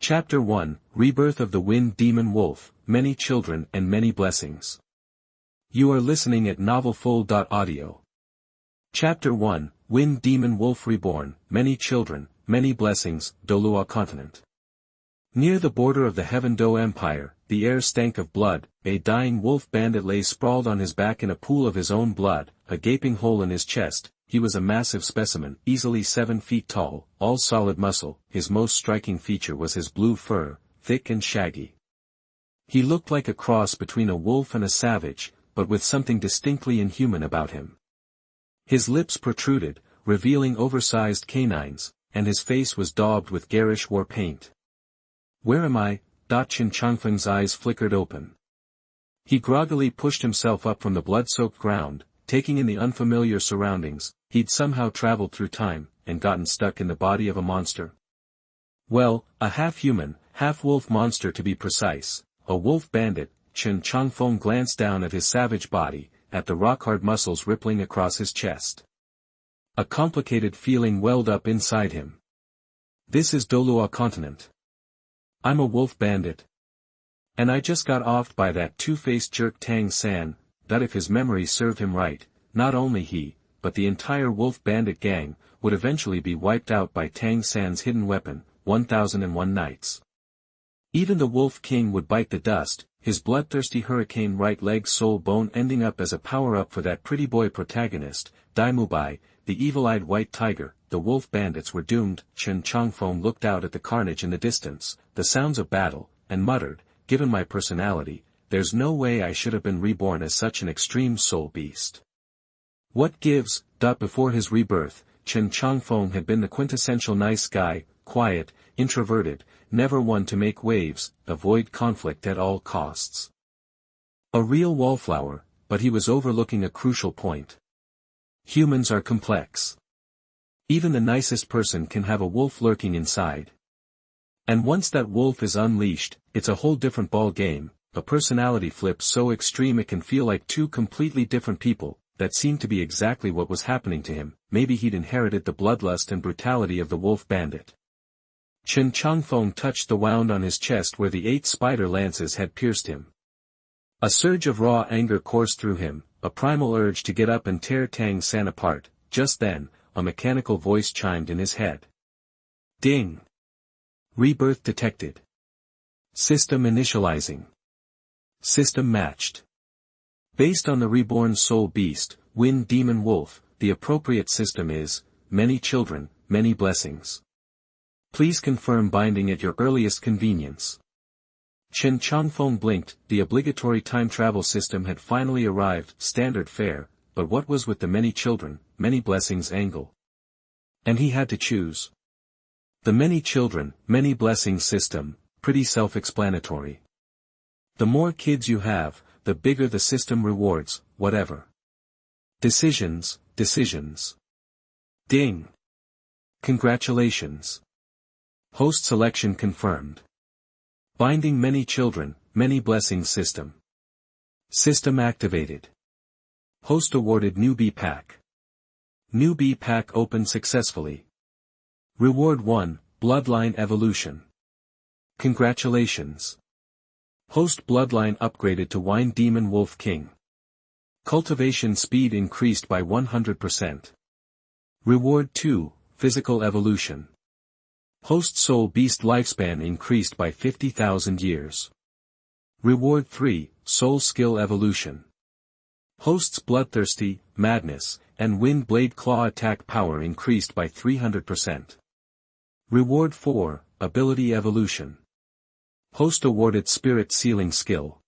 Chapter 1, Rebirth of the Wind Demon Wolf, Many Children and Many Blessings. You are listening at novelfull.audio. Chapter 1, Wind Demon Wolf Reborn, Many Children, Many Blessings, Douluo Continent. Near the border of the Heaven Do Empire, the air stank of blood, a dying wolf bandit lay sprawled on his back in a pool of his own blood, a gaping hole in his chest. He was a massive specimen, easily 7 feet tall, all solid muscle. His most striking feature was his blue fur, thick and shaggy. He looked like a cross between a wolf and a savage, but with something distinctly inhuman about him. His lips protruded, revealing oversized canines, and his face was daubed with garish war paint. "Where am I?" Chen Changfeng's eyes flickered open. He groggily pushed himself up from the blood-soaked ground, taking in the unfamiliar surroundings. He'd somehow traveled through time, and gotten stuck in the body of a monster. Well, a half-human, half-wolf monster to be precise, a wolf bandit. Chen Changfeng glanced down at his savage body, at the rock-hard muscles rippling across his chest. A complicated feeling welled up inside him. This is Douluo Continent. I'm a wolf bandit. And I just got offed by that two-faced jerk Tang San, that if his memory served him right, not only he, but the entire wolf bandit gang, would eventually be wiped out by Tang San's hidden weapon, 1001 Nights. Even the Wolf King would bite the dust, his bloodthirsty hurricane right leg soul bone ending up as a power-up for that pretty boy protagonist, Bai, the evil-eyed white tiger. The wolf bandits were doomed. Chen Changfeng looked out at the carnage in the distance, the sounds of battle, and muttered, "Given my personality, there's no way I should have been reborn as such an extreme soul beast. What gives?" Before his rebirth, Chen Changfeng had been the quintessential nice guy, quiet, introverted, never one to make waves, avoid conflict at all costs. A real wallflower, but he was overlooking a crucial point. Humans are complex. Even the nicest person can have a wolf lurking inside. And once that wolf is unleashed, it's a whole different ball game, a personality flip so extreme it can feel like two completely different people. That seemed to be exactly what was happening to him. Maybe he'd inherited the bloodlust and brutality of the wolf bandit. Chen Changfeng touched the wound on his chest where the 8 spider lances had pierced him. A surge of raw anger coursed through him, a primal urge to get up and tear Tang San apart. Just then, a mechanical voice chimed in his head. Ding! Rebirth detected. System initializing. System matched. Based on the reborn soul beast, Wind Demon Wolf, the appropriate system is, Many Children, Many Blessings. Please confirm binding at your earliest convenience. Chen Changfeng blinked. The obligatory time travel system had finally arrived, standard fare, but what was with the Many Children, Many Blessings angle? And he had to choose. The Many Children, Many Blessings system, pretty self-explanatory. The more kids you have, the bigger the system rewards, whatever. Decisions. Ding. Congratulations. Host selection confirmed. Binding Many Children, Many Blessings system. System activated. Host awarded Newbie Pack. Newbie Pack opened successfully. Reward 1, Bloodline Evolution. Congratulations. Host bloodline upgraded to Wine Demon Wolf King. Cultivation speed increased by 100%. Reward 2, Physical Evolution. Host soul beast lifespan increased by 50,000 years. Reward 3, Soul Skill Evolution. Host's bloodthirsty, madness, and wind blade claw attack power increased by 300%. Reward 4, Ability Evolution. Host awarded Spirit Sealing Skill.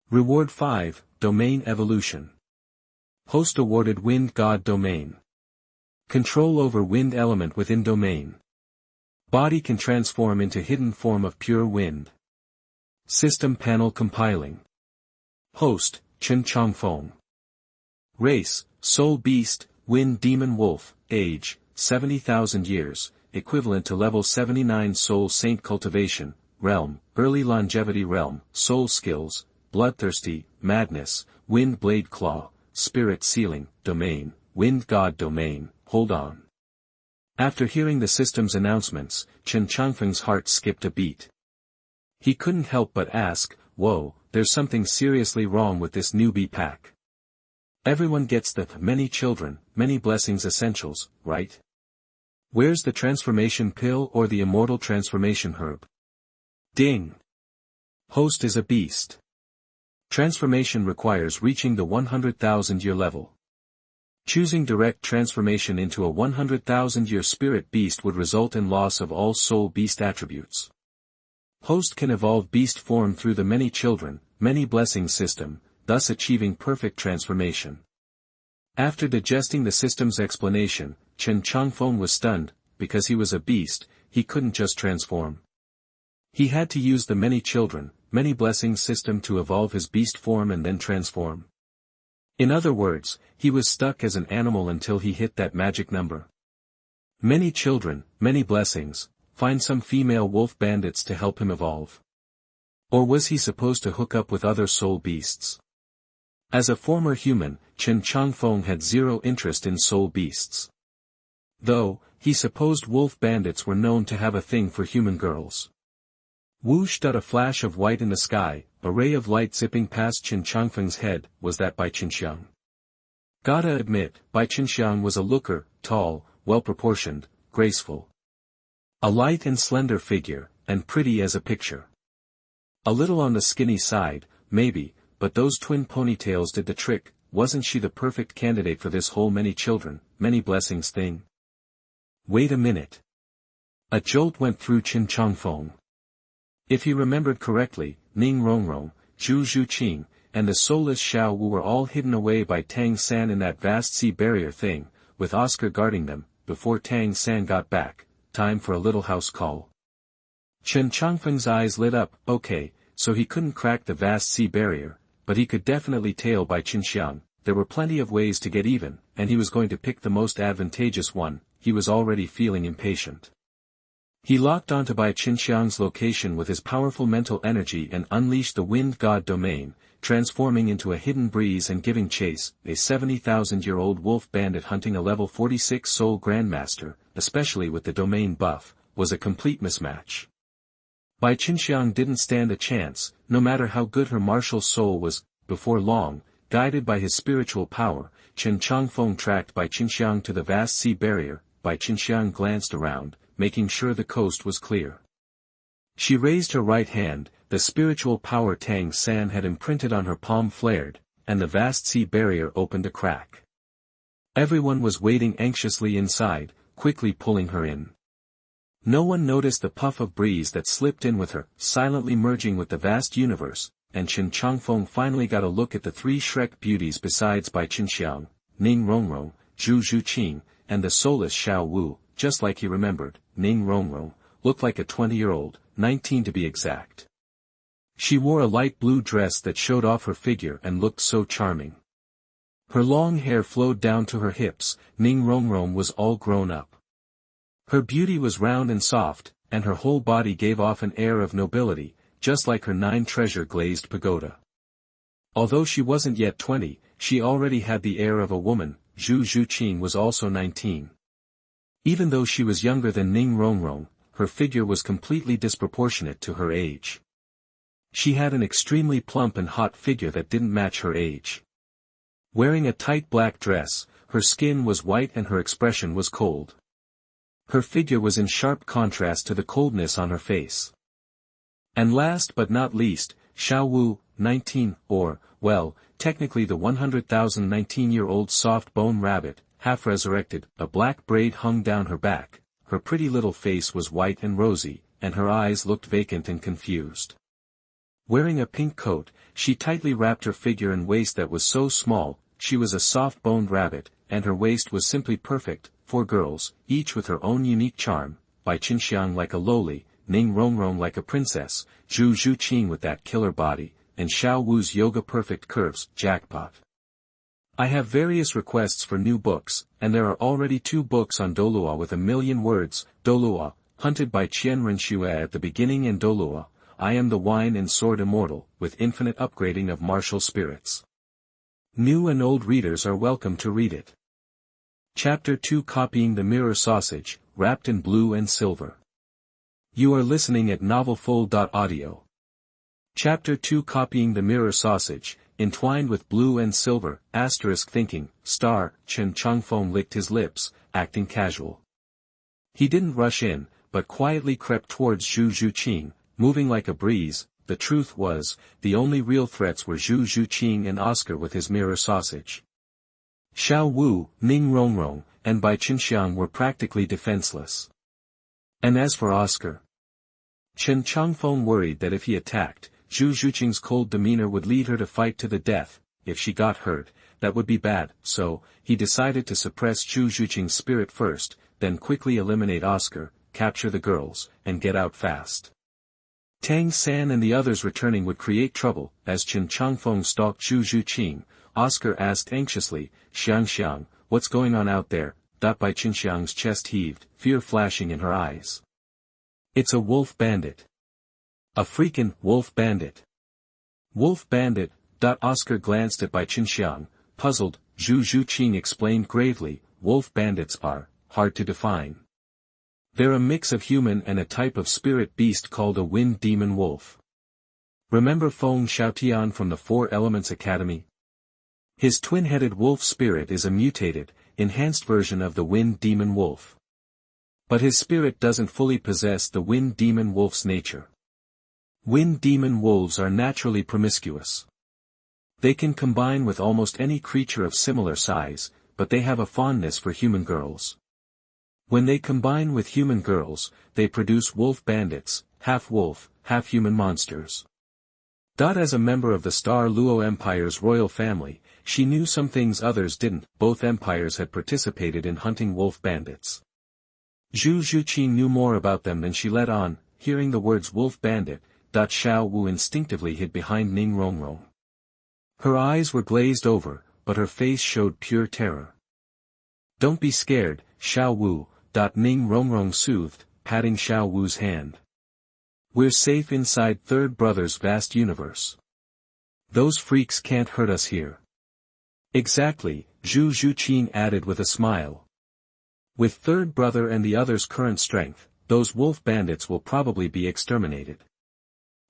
Reward 5, Domain Evolution. Host awarded Wind God Domain. Control over wind element within domain. Body can transform into hidden form of pure wind. System panel compiling. Host, Chen Changfeng. Race, Soul Beast, Wind Demon Wolf. Age, 70,000 years, equivalent to level 79 Soul Saint Cultivation. Realm, Early Longevity Realm. Soul Skills, Bloodthirsty, Madness, Wind Blade Claw, Spirit Sealing, Domain, Wind God Domain. Hold on. After hearing the system's announcements, Chen Changfeng's heart skipped a beat. He couldn't help but ask, whoa, there's something seriously wrong with this newbie pack. Everyone gets the many children, many blessings essentials, right? Where's the transformation pill or the immortal transformation herb? Ding! Host is a beast. Transformation requires reaching the 100,000-year level. Choosing direct transformation into a 100,000-year spirit beast would result in loss of all soul beast attributes. Host can evolve beast form through the many children, many blessings system, thus achieving perfect transformation. After digesting the system's explanation, Chen Changfeng was stunned, because he was a beast, he couldn't just transform. He had to use the many children, many blessings system to evolve his beast form and then transform. In other words, he was stuck as an animal until he hit that magic number. Many children, many blessings, find some female wolf bandits to help him evolve. Or was he supposed to hook up with other soul beasts? As a former human, Chen Changfeng had zero interest in soul beasts. Though, he supposed wolf bandits were known to have a thing for human girls. Whooshed at a flash of white in the sky, a ray of light zipping past Chen Changfeng's head, was that Bai Chenxiang. Gotta admit, Bai Chenxiang was a looker, tall, well-proportioned, graceful. A light and slender figure, and pretty as a picture. A little on the skinny side, maybe, but those twin ponytails did the trick. Wasn't she the perfect candidate for this whole many children, many blessings thing? Wait a minute. A jolt went through Chen Changfeng. If he remembered correctly, Ning Rongrong, Zhu Zhuqing, and the soulless Xiao Wu were all hidden away by Tang San in that vast sea barrier thing, with Oscar guarding them. Before Tang San got back, time for a little house call. Chen Changfeng's eyes lit up. Okay, so he couldn't crack the vast sea barrier, but he could definitely tail Bai Chenxiang. There were plenty of ways to get even, and he was going to pick the most advantageous one. He was already feeling impatient. He locked onto Bai Chenxiang's location with his powerful mental energy and unleashed the Wind God domain, transforming into a hidden breeze and giving chase. A 70,000-year-old wolf bandit hunting a level 46 soul grandmaster, especially with the domain buff, was a complete mismatch. Bai Chenxiang didn't stand a chance, no matter how good her martial soul was. Before long, guided by his spiritual power, Chen Changfeng tracked Bai Chenxiang to the vast sea barrier. Bai Chenxiang glanced around, making sure the coast was clear. She raised her right hand, the spiritual power Tang San had imprinted on her palm flared, and the vast sea barrier opened a crack. Everyone was waiting anxiously inside, quickly pulling her in. No one noticed the puff of breeze that slipped in with her, silently merging with the vast universe, and Chen Changfeng finally got a look at the three Shrek beauties besides Bai Chenxiang, Ning Rongrong, Zhu Zhuqing, and the soulless Xiao Wu. Just like he remembered, Ning Rongrong looked like a 20-year-old, 19 to be exact. She wore a light blue dress that showed off her figure and looked so charming. Her long hair flowed down to her hips. Ning Rongrong was all grown up. Her beauty was round and soft, and her whole body gave off an air of nobility, just like her 9-treasure glazed pagoda. Although she wasn't yet 20, she already had the air of a woman. Zhu Zhuqing was also 19. Even though she was younger than Ning Rongrong, her figure was completely disproportionate to her age. She had an extremely plump and hot figure that didn't match her age. Wearing a tight black dress, her skin was white and her expression was cold. Her figure was in sharp contrast to the coldness on her face. And last but not least, Xiao Wu, 19, or, well, technically the 100,000 19-year-old soft-bone rabbit, half-resurrected. A black braid hung down her back, her pretty little face was white and rosy, and her eyes looked vacant and confused. Wearing a pink coat, she tightly wrapped her figure and waist that was so small. She was a soft-boned rabbit, and her waist was simply perfect. 4 girls, each with her own unique charm, Bai Chenxiang like a lowly, Ning Rongrong like a princess, Zhu Zhuqing with that killer body, and Xiao Wu's yoga-perfect curves. Jackpot. I have various requests for new books, and there are already 2 books on Douluo with 1,000,000 words. Douluo, Hunted by Qian Renxue at the beginning, and Douluo, I Am the Wine and Sword Immortal, with infinite upgrading of martial spirits. New and old readers are welcome to read it. Chapter 2 Copying the Mirror Sausage, Wrapped in Blue and Silver. You are listening at novelfold.audio. Chapter 2 Copying the Mirror Sausage, Entwined with Blue and Silver, thinking, Chen Changfeng licked his lips, acting casual. He didn't rush in, but quietly crept towards Zhu Zhuqing, moving like a breeze. The truth was, the only real threats were Zhu Zhuqing and Oscar with his mirror sausage. Xiao Wu, Ning Rongrong, and Bai Chenxiang were practically defenseless. And as for Oscar, Chen Changfeng worried that if he attacked, Zhu Zhuqing's cold demeanor would lead her to fight to the death. If she got hurt, that would be bad, so, he decided to suppress Zhu Zhuqing's spirit first, then quickly eliminate Oscar, capture the girls, and get out fast. Tang San and the others returning would create trouble. As Chen Changfeng stalked Zhu Zhuqing, Oscar asked anxiously, Xiang, what's going on out there? Bai Chenxiang's chest heaved, fear flashing in her eyes. It's a wolf bandit. A freakin' wolf bandit. Wolf bandit. Oscar glanced at Bai Chenxiang, puzzled. Zhu Zhuqing explained gravely, wolf bandits are hard to define. They're a mix of human and a type of spirit beast called a wind demon wolf. Remember Feng Xiaotian from the Four Elements Academy? His twin-headed wolf spirit is a mutated, enhanced version of the wind demon wolf. But his spirit doesn't fully possess the wind demon wolf's nature. Wind demon wolves are naturally promiscuous. They can combine with almost any creature of similar size, but they have a fondness for human girls. When they combine with human girls, they produce wolf bandits, half-wolf, half-human monsters. As a member of the Star Luo Empire's royal family, she knew some things others didn't. Both empires had participated in hunting wolf bandits. Zhu Zhuqing knew more about them than she let on. Hearing the words wolf bandit, Xiao Wu instinctively hid behind Ning Rongrong. Her eyes were glazed over, but her face showed pure terror. Don't be scared, Xiao Wu, Ning Rongrong soothed, patting Xiao Wu's hand. We're safe inside Third Brother's vast universe. Those freaks can't hurt us here. Exactly, Zhu Zhuqing added with a smile. With Third Brother and the others' current strength, those wolf bandits will probably be exterminated.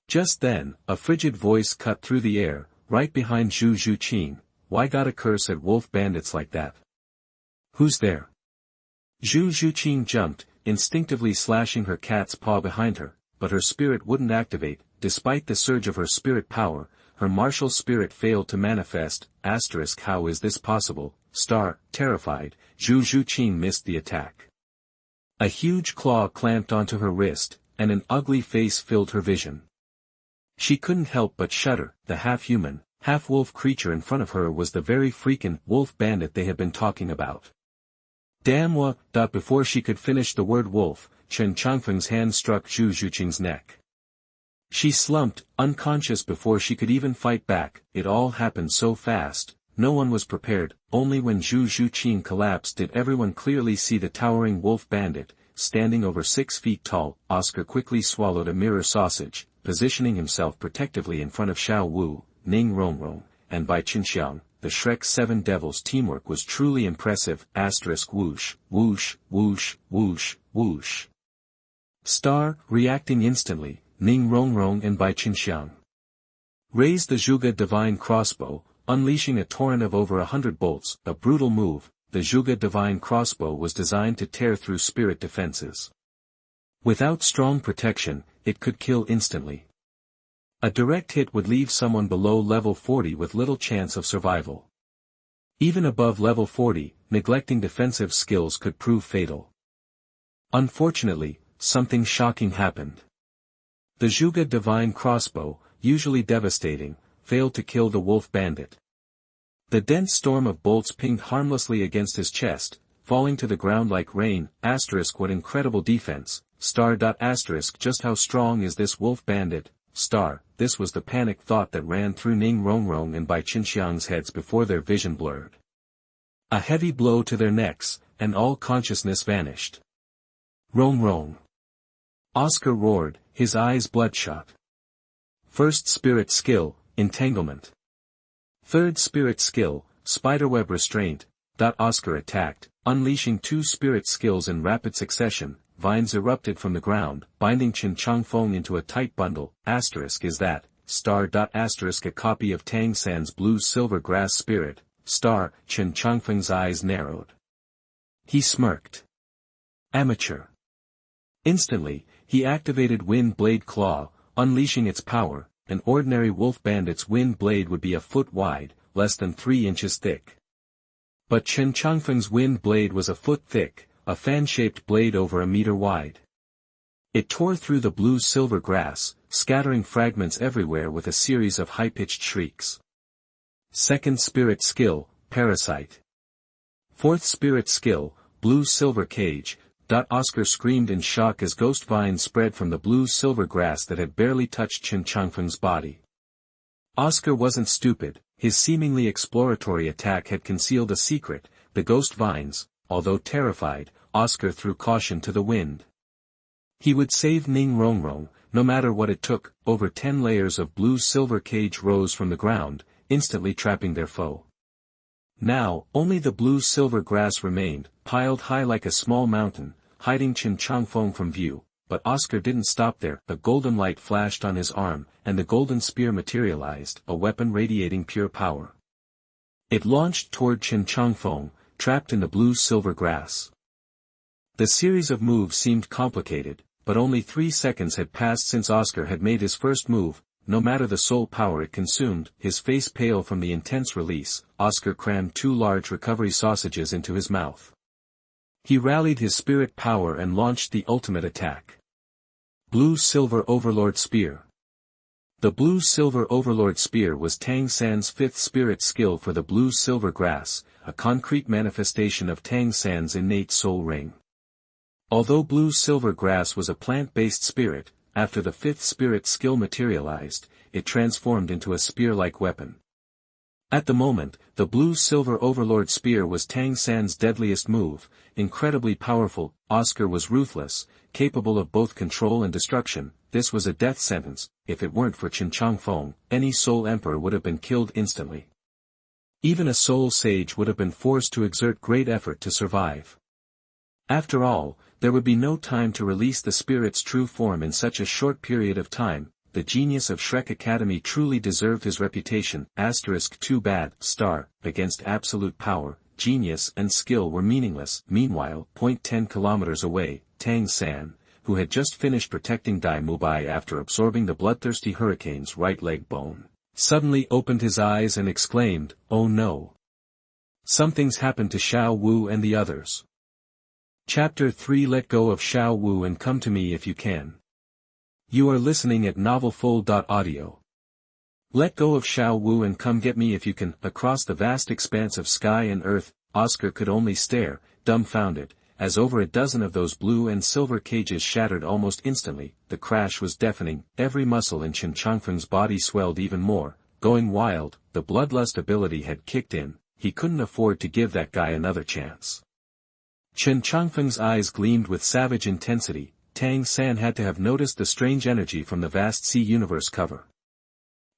Just then, a frigid voice cut through the air, right behind Zhu Zhuqing. Why gotta curse at wolf bandits like that? Who's there? Zhu Zhuqing jumped, instinctively slashing her cat's paw behind her, but her spirit wouldn't activate. Despite the surge of her spirit power, her martial spirit failed to manifest. How is this possible? Terrified, Zhu Zhuqing missed the attack. A huge claw clamped onto her wrist, and an ugly face filled her vision. She couldn't help but shudder. The half-human, half-wolf creature in front of her was the very freakin' wolf bandit they had been talking about. Damn what? Before she could finish the word wolf, Chen Changfeng's hand struck Zhu Zhuqing's neck. She slumped, unconscious before she could even fight back. It all happened so fast, no one was prepared. Only when Zhu Zhuqing collapsed did everyone clearly see the towering wolf bandit, standing over 6 feet tall. Oscar quickly swallowed a mirror sausage, positioning himself protectively in front of Xiao Wu, Ning Rongrong, and Bai Chenxiang. The Shrek 7 Devils teamwork was truly impressive. Whoosh, whoosh, whoosh, whoosh, whoosh. Reacting instantly, Ning Rongrong and Bai Chenxiang raised the Zhuge Divine Crossbow, unleashing a torrent of over 100 bolts. A brutal move. The Zhuge Divine Crossbow was designed to tear through spirit defenses. Without strong protection, it could kill instantly. A direct hit would leave someone below level 40 with little chance of survival. Even above level 40, neglecting defensive skills could prove fatal. Unfortunately, something shocking happened. The Zhuge Divine Crossbow, usually devastating, failed to kill the wolf bandit. The dense storm of bolts pinged harmlessly against his chest, falling to the ground like rain. What incredible defense. Just how strong is this wolf bandit? This was the panic thought that ran through Ning Rongrong and Bai Chenxiang's heads before their vision blurred. A heavy blow to their necks, and all consciousness vanished. Rongrong! Oscar roared, his eyes bloodshot. First spirit skill, entanglement. Third spirit skill, spiderweb restraint. Oscar attacked, unleashing two spirit skills in rapid succession. Vines erupted from the ground, binding Chen Changfeng into a tight bundle. Is that, a copy of Tang San's blue-silver grass spirit, Chen Changfeng's eyes narrowed. He smirked. Amateur. Instantly, he activated Wind Blade Claw, unleashing its power. An ordinary wolf bandit's wind blade would be a foot wide, less than 3 inches thick. But Chen Changfeng's wind blade was a foot thick, a fan-shaped blade over a meter wide. It tore through the blue-silver grass, scattering fragments everywhere with a series of high-pitched shrieks. Second spirit skill, Parasite. Fourth spirit skill, Blue-Silver Cage. Oscar screamed in shock as ghost vines spread from the blue-silver grass that had barely touched Chen Changfeng's body. Oscar wasn't stupid, his seemingly exploratory attack had concealed a secret, the ghost vines. Although terrified, Oscar threw caution to the wind. He would save Ning Rongrong, no matter what it took. Over 10 layers of blue-silver cage rose from the ground, instantly trapping their foe. Now, only the blue-silver grass remained, piled high like a small mountain, hiding Chen Changfeng from view. But Oscar didn't stop there. A golden light flashed on his arm, and the golden spear materialized, a weapon radiating pure power. It launched toward Chen Changfeng, trapped in the blue-silver grass. The series of moves seemed complicated, but only 3 seconds had passed since Oscar had made his first move. No matter the soul power it consumed, his face pale from the intense release, Oscar crammed 2 large recovery sausages into his mouth. He rallied his spirit power and launched the ultimate attack. Blue-Silver Overlord Spear. The Blue-Silver Overlord Spear was Tang San's 5th spirit skill for the blue-silver grass, a concrete manifestation of Tang San's innate soul ring. Although blue-silver grass was a plant-based spirit, after the 5th spirit skill materialized, it transformed into a spear-like weapon. At the moment, the blue-silver Overlord Spear was Tang San's deadliest move, incredibly powerful. Oscar was ruthless, capable of both control and destruction. This was a death sentence. If it weren't for Chen Changfeng, any Soul Emperor would have been killed instantly. Even a Soul Sage would have been forced to exert great effort to survive. After all, there would be no time to release the spirit's true form in such a short period of time. The genius of Shrek Academy truly deserved his reputation. Too bad. Against absolute power, genius and skill were meaningless. Meanwhile, 10 kilometers away, Tang San, who had just finished protecting Dai Mubai after absorbing the bloodthirsty hurricane's right leg bone, suddenly opened his eyes and exclaimed, "Oh no! Something's happened to Xiao Wu and the others." Chapter 3. Let go of Xiao Wu and come to me if you can. You are listening at novelfold.audio. Let go of Xiao Wu and come get me if you can. Across the vast expanse of sky and earth, Oscar could only stare, dumbfounded, as over a dozen of those blue and silver cages shattered almost instantly. The crash was deafening, every muscle in Chen Changfeng's body swelled even more, going wild. The bloodlust ability had kicked in, he couldn't afford to give that guy another chance. Chen Changfeng's eyes gleamed with savage intensity. Tang San had to have noticed the strange energy from the vast sea universe cover.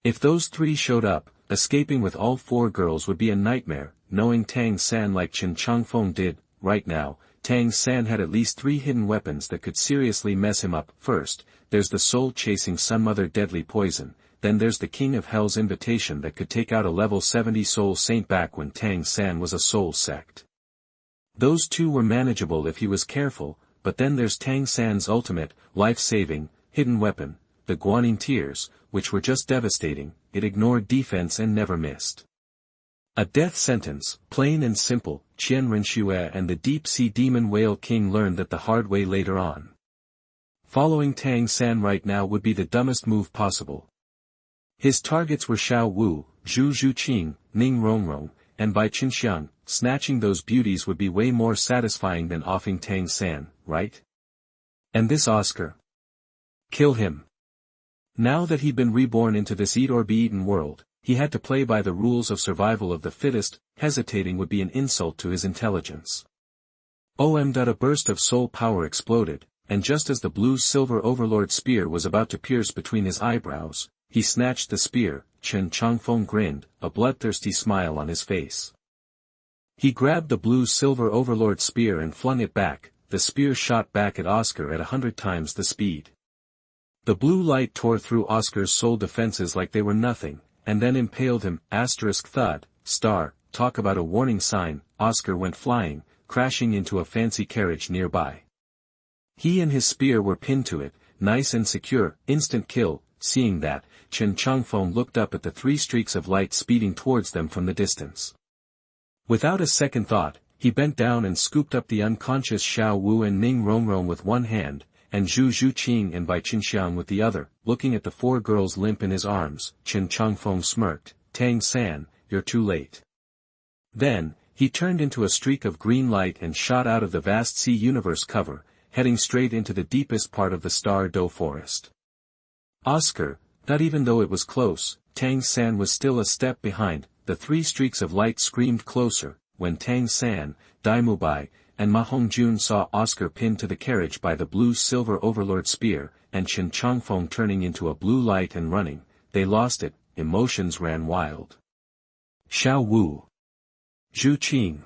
If those 3 showed up, escaping with all 4 girls would be a nightmare. Knowing Tang San like Chen Changfeng did, right now, Tang San had at least 3 hidden weapons that could seriously mess him up. First, there's the soul-chasing Sun Mother deadly poison, then there's the King of Hell's invitation that could take out a level 70 soul saint back when Tang San was a soul sect. Those 2 were manageable if he was careful. But then there's Tang San's ultimate, life-saving, hidden weapon, the Guanyin Tears, which were just devastating. It ignored defense and never missed. A death sentence, plain and simple. Qian Renxue and the deep-sea demon whale king learned that the hard way later on. Following Tang San right now would be the dumbest move possible. His targets were Xiao Wu, Zhu Zhuqing, Ning Rongrong, and Bai Chenxiang. Snatching those beauties would be way more satisfying than offing Tang San, right? And this Oscar? Kill him. Now that he'd been reborn into this eat-or-be-eaten world, he had to play by the rules of survival of the fittest. Hesitating would be an insult to his intelligence. A burst of soul power exploded, and just as the blue-silver Overlord Spear was about to pierce between his eyebrows, he snatched the spear. Chen Changfeng grinned, a bloodthirsty smile on his face. He grabbed the blue silver overlord spear and flung it back. The spear shot back at Oscar at 100 times the speed. The blue light tore through Oscar's soul defenses like they were nothing, and then impaled him. Thud, star, talk about a warning sign. Oscar went flying, crashing into a fancy carriage nearby. He and his spear were pinned to it, nice and secure, instant kill. Seeing that, Chen Changfeng looked up at the 3 streaks of light speeding towards them from the distance. Without a second thought, he bent down and scooped up the unconscious Xiao Wu and Ning Rongrong with one hand, and Zhu Zhuqing and Bai Chenxiang with the other. Looking at the 4 girls limp in his arms, Chen Changfeng smirked, "Tang-san, you're too late." Then, he turned into a streak of green light and shot out of the vast sea universe cover, heading straight into the deepest part of the Star Do forest. Oscar, not even though it was close, Tang-san was still a step behind. The 3 streaks of light screamed closer. When Tang-san, Daimubai, and Ma Hongjun saw Oscar pinned to the carriage by the blue-silver overlord spear, and Chen Changfeng turning into a blue light and running, they lost it. Emotions ran wild. Xiao Wu, Zhu Qing,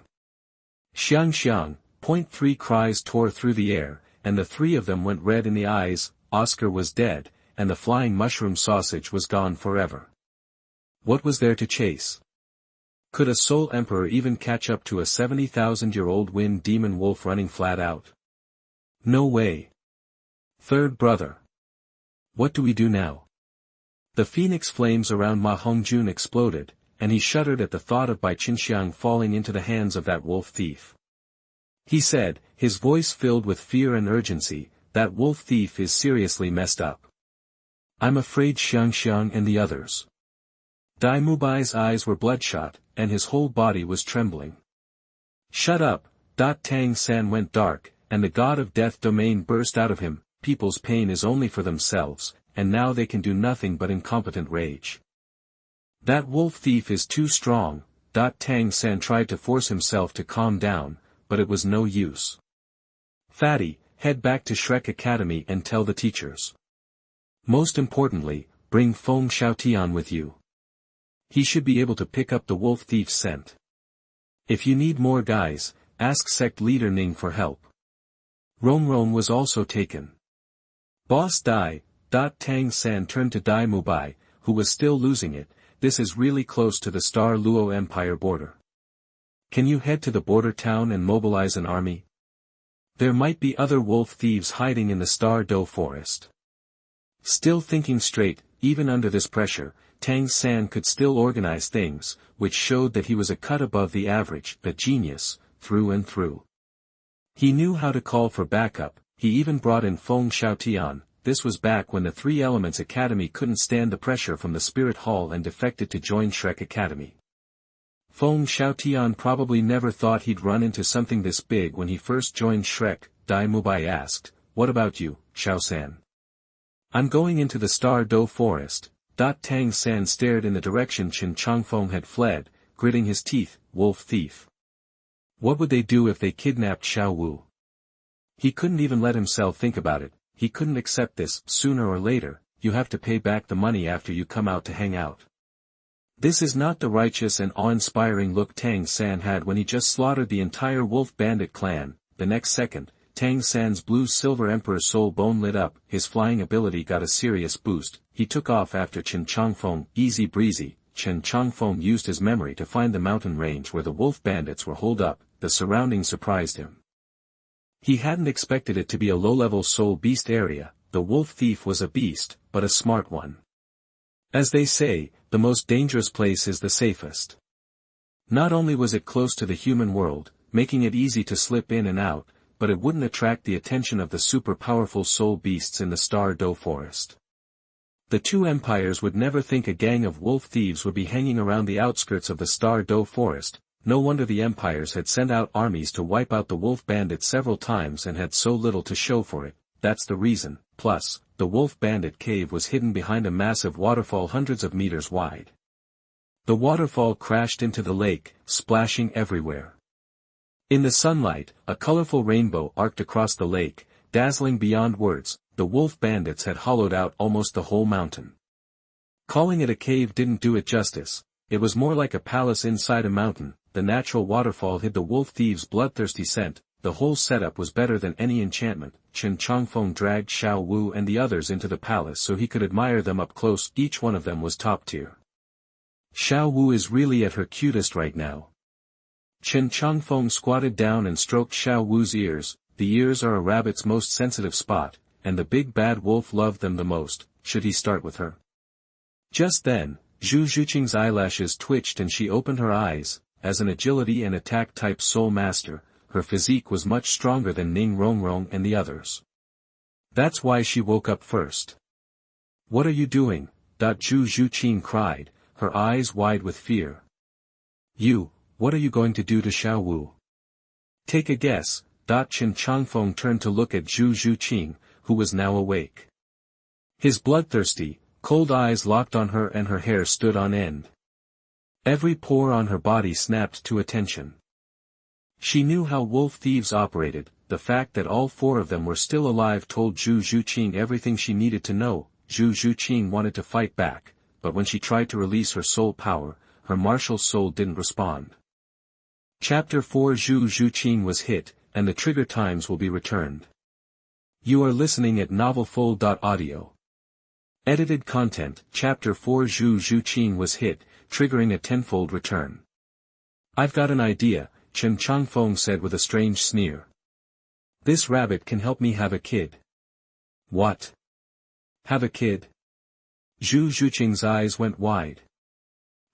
Xiangxiang, .3 cries tore through the air, and the 3 of them went red in the eyes. Oscar was dead, and the flying mushroom sausage was gone forever. What was there to chase? Could a Soul Emperor even catch up to a 70,000-year-old wind demon wolf running flat out? No way. Third brother. What do we do now? The phoenix flames around Ma Hongjun exploded, and he shuddered at the thought of Bai Chenxiang falling into the hands of that wolf thief. He said, his voice filled with fear and urgency, that wolf thief is seriously messed up. I'm afraid Xiangxiang and the others. Dai Mubai's eyes were bloodshot, and his whole body was trembling. Shut up. Tang-san went dark, and the god of death domain burst out of him. People's pain is only for themselves, and now they can do nothing but incompetent rage. That wolf thief is too strong. Tang-san tried to force himself to calm down, but it was no use. Fatty, head back to Shrek Academy and tell the teachers. Most importantly, bring Feng Xiaotian with you. He should be able to pick up the wolf thief's scent. If you need more guys, ask sect leader Ning for help. Rongrong was also taken. Boss Dai. Tang-san turned to Dai Mubai, who was still losing it. This is really close to the Star Luo Empire border. Can you head to the border town and mobilize an army? There might be other wolf thieves hiding in the Star Do forest. Still thinking straight, even under this pressure, Tang-san could still organize things, which showed that he was a cut above the average, a genius, through and through. He knew how to call for backup. He even brought in Feng Xiaotian. This was back when the 3 Elements Academy couldn't stand the pressure from the Spirit Hall and defected to join Shrek Academy. Feng Xiaotian probably never thought he'd run into something this big when he first joined Shrek. Dai Mubai asked, "What about you, Xiao-san?" "I'm going into the Star Do forest." Tang-san stared in the direction Chen Changfeng had fled, gritting his teeth. Wolf thief. What would they do if they kidnapped Xiao Wu? He couldn't even let himself think about it. He couldn't accept this. Sooner or later, you have to pay back the money after you come out to hang out. This is not the righteous and awe-inspiring look Tang-san had when he just slaughtered the entire wolf bandit clan. The next second, Tang-san's blue-silver emperor soul bone lit up. His flying ability got a serious boost. He took off after Chen Changfeng. Easy breezy. Chen Changfeng used his memory to find the mountain range where the wolf bandits were holed up. The surroundings surprised him. He hadn't expected it to be a low-level soul beast area. The wolf thief was a beast, but a smart one. As they say, the most dangerous place is the safest. Not only was it close to the human world, making it easy to slip in and out, but it wouldn't attract the attention of the super-powerful soul beasts in the Star Do forest. The 2 empires would never think a gang of wolf thieves would be hanging around the outskirts of the Star Do forest. No wonder the empires had sent out armies to wipe out the wolf bandits several times and had so little to show for it. That's the reason. Plus, the wolf bandit cave was hidden behind a massive waterfall hundreds of meters wide. The waterfall crashed into the lake, splashing everywhere. In the sunlight, a colorful rainbow arced across the lake, dazzling beyond words. The wolf bandits had hollowed out almost the whole mountain. Calling it a cave didn't do it justice. It was more like a palace inside a mountain. The natural waterfall hid the wolf thief's bloodthirsty scent. The whole setup was better than any enchantment. Chen Changfeng dragged Xiao Wu and the others into the palace so he could admire them up close. Each one of them was top tier. Xiao Wu is really at her cutest right now. Chen Changfeng squatted down and stroked Xiao Wu's ears. The ears are a rabbit's most sensitive spot, and the big bad wolf loved them the most. Should he start with her? Just then, Zhu Zhuqing's eyelashes twitched and she opened her eyes. As an agility and attack type soul master, her physique was much stronger than Ning Rongrong and the others. That's why she woke up first. What are you doing? Zhu Zhuqing cried, her eyes wide with fear. What are you going to do to Xiao Wu? Take a guess. Chen Changfeng turned to look at Zhu Zhuqing, who was now awake. His bloodthirsty, cold eyes locked on her and her hair stood on end. Every pore on her body snapped to attention. She knew how wolf thieves operated. The fact that all four of them were still alive told Zhu Zhuqing everything she needed to know. Zhu Zhuqing wanted to fight back, but when she tried to release her soul power, her martial soul didn't respond. Chapter 4 Zhu Zhuqing was hit, and the trigger times will be returned. You are listening at novelfold.audio. Edited content. Chapter 4 Zhu Zhuqing was hit, triggering a tenfold return. I've got an idea, Chen Changfeng said with a strange sneer. This rabbit can help me have a kid. What? Have a kid? Zhu Zhuqing's eyes went wide.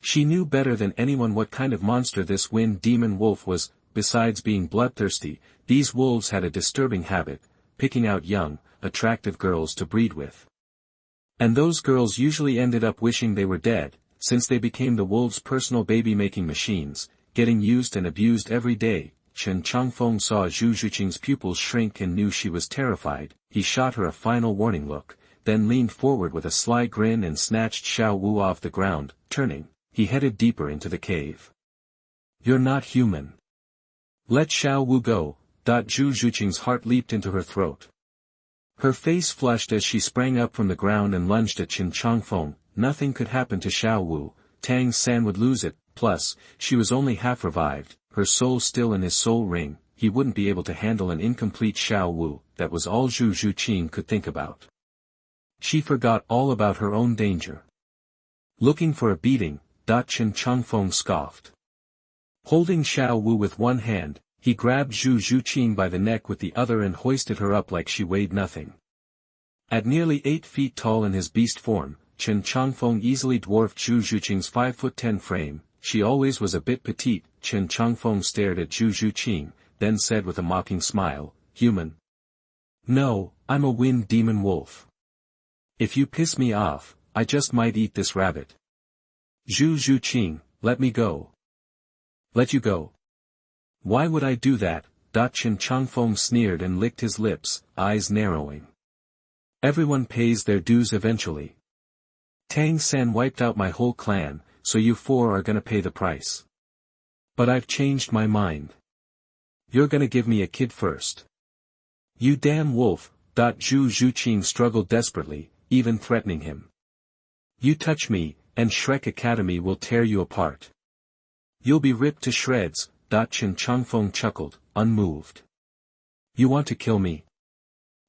She knew better than anyone what kind of monster this wind demon wolf was. Besides being bloodthirsty, these wolves had a disturbing habit, picking out young, attractive girls to breed with. And those girls usually ended up wishing they were dead, since they became the wolves' personal baby-making machines, getting used and abused every day. Chen Changfeng saw Zhu Zhuqing's pupils shrink and knew she was terrified. He shot her a final warning look, then leaned forward with a sly grin and snatched Xiao Wu off the ground. Turning, he headed deeper into the cave. You're not human. Let Xiao Wu go. Zhu Zhuqing's heart leaped into her throat. Her face flushed as she sprang up from the ground and lunged at Chen Changfeng. Nothing could happen to Xiao Wu. Tang San would lose it, plus, she was only half revived, her soul still in his soul ring. He wouldn't be able to handle an incomplete Xiao Wu. That was all Zhu Zhuqing could think about. She forgot all about her own danger. Looking for a beating, Chen Changfeng scoffed. Holding Xiao Wu with one hand, he grabbed Zhu Zhuqing by the neck with the other and hoisted her up like she weighed nothing. At nearly 8 feet tall in his beast form, Chen Changfeng easily dwarfed Zhu Zhuqing's 5'10" frame. She always was a bit petite. Chen Changfeng stared at Zhu Zhuqing, then said with a mocking smile, "Human? No, I'm a wind demon wolf. If you piss me off, I just might eat this rabbit." Zhu Zhuqing, let me go. Let you go? Why would I do that? Chen Changfeng sneered and licked his lips, eyes narrowing. Everyone pays their dues eventually. Tang San wiped out my whole clan, so you four are gonna pay the price. But I've changed my mind. You're gonna give me a kid first. You damn wolf. Zhu Zhuqing struggled desperately, even threatening him. You touch me, and Shrek Academy will tear you apart. You'll be ripped to shreds. Chen Changfeng chuckled, unmoved. You want to kill me?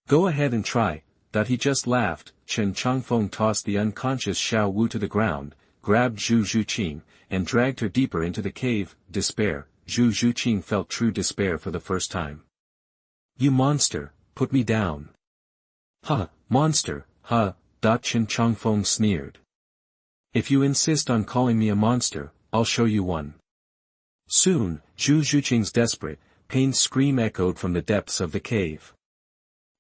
Go ahead and try. He just laughed. Chen Changfeng tossed the unconscious Xiao Wu to the ground, grabbed Zhu Zhuqing, and dragged her deeper into the cave. Despair. Zhu Zhuqing felt true despair for the first time. You monster, put me down. Huh, monster, huh, Chen Changfeng sneered. If you insist on calling me a monster, I'll show you one. Soon, Zhu Zhuqing's desperate, pained scream echoed from the depths of the cave.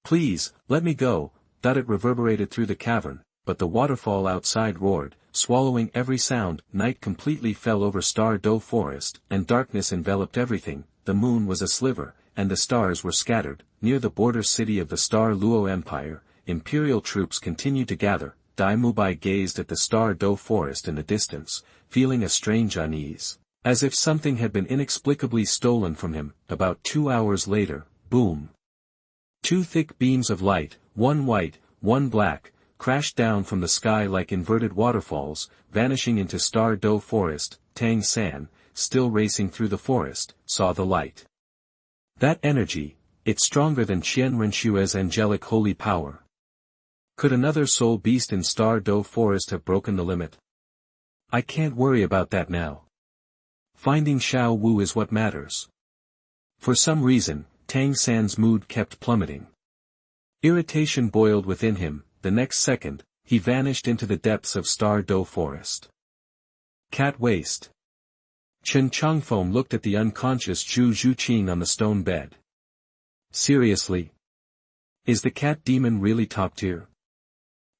Please, let me go. It reverberated through the cavern, but the waterfall outside roared, swallowing every sound. Night completely fell over Star Do Forest, and darkness enveloped everything. The moon was a sliver, and the stars were scattered. Near the border city of the Star Luo Empire, imperial troops continued to gather. Dai Mubai gazed at the Star Do Forest in the distance, feeling a strange unease, as if something had been inexplicably stolen from him. About 2 hours later, boom. 2 thick beams of light, one white, one black, crashed down from the sky like inverted waterfalls, vanishing into Star Do Forest. Tang San, still racing through the forest, saw the light. That energy, it's stronger than Qian Renshue's angelic holy power. Could another soul beast in Star Do Forest have broken the limit? I can't worry about that now. Finding Xiao Wu is what matters. For some reason, Tang San's mood kept plummeting. Irritation boiled within him. The next second, he vanished into the depths of Star Do Forest. Cat waste. Chen Changfeng looked at the unconscious Zhu Zhuqing on the stone bed. Seriously? Is the cat demon really top tier?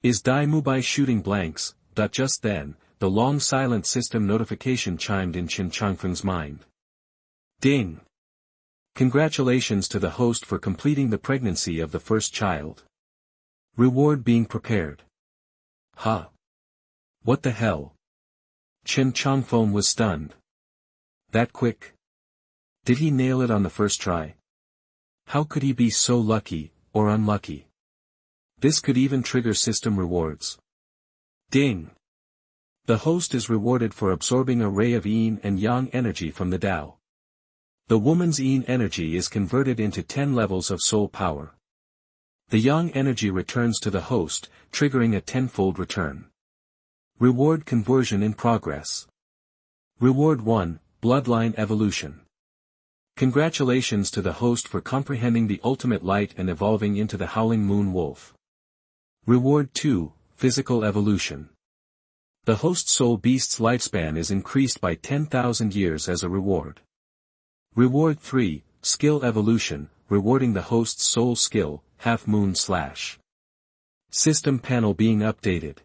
Is Dai Mubai shooting blanks? Just then, the long silent system notification chimed in Chen Changfeng's mind. Ding! Congratulations to the host for completing the pregnancy of the first child. Reward being prepared. Huh? What the hell? Chen Changfeng was stunned. That quick? Did he nail it on the first try? How could he be so lucky, or unlucky? This could even trigger system rewards. Ding! The host is rewarded for absorbing a ray of yin and yang energy from the Tao. The woman's yin energy is converted into 10 levels of soul power. The yang energy returns to the host, triggering a tenfold return. Reward conversion in progress. Reward 1, Bloodline Evolution. Congratulations to the host for comprehending the ultimate light and evolving into the Howling Moon Wolf. Reward 2, Physical Evolution. The host soul beast's lifespan is increased by 10,000 years as a reward. Reward 3, Skill Evolution, rewarding the host's soul skill, Half Moon Slash. System panel being updated.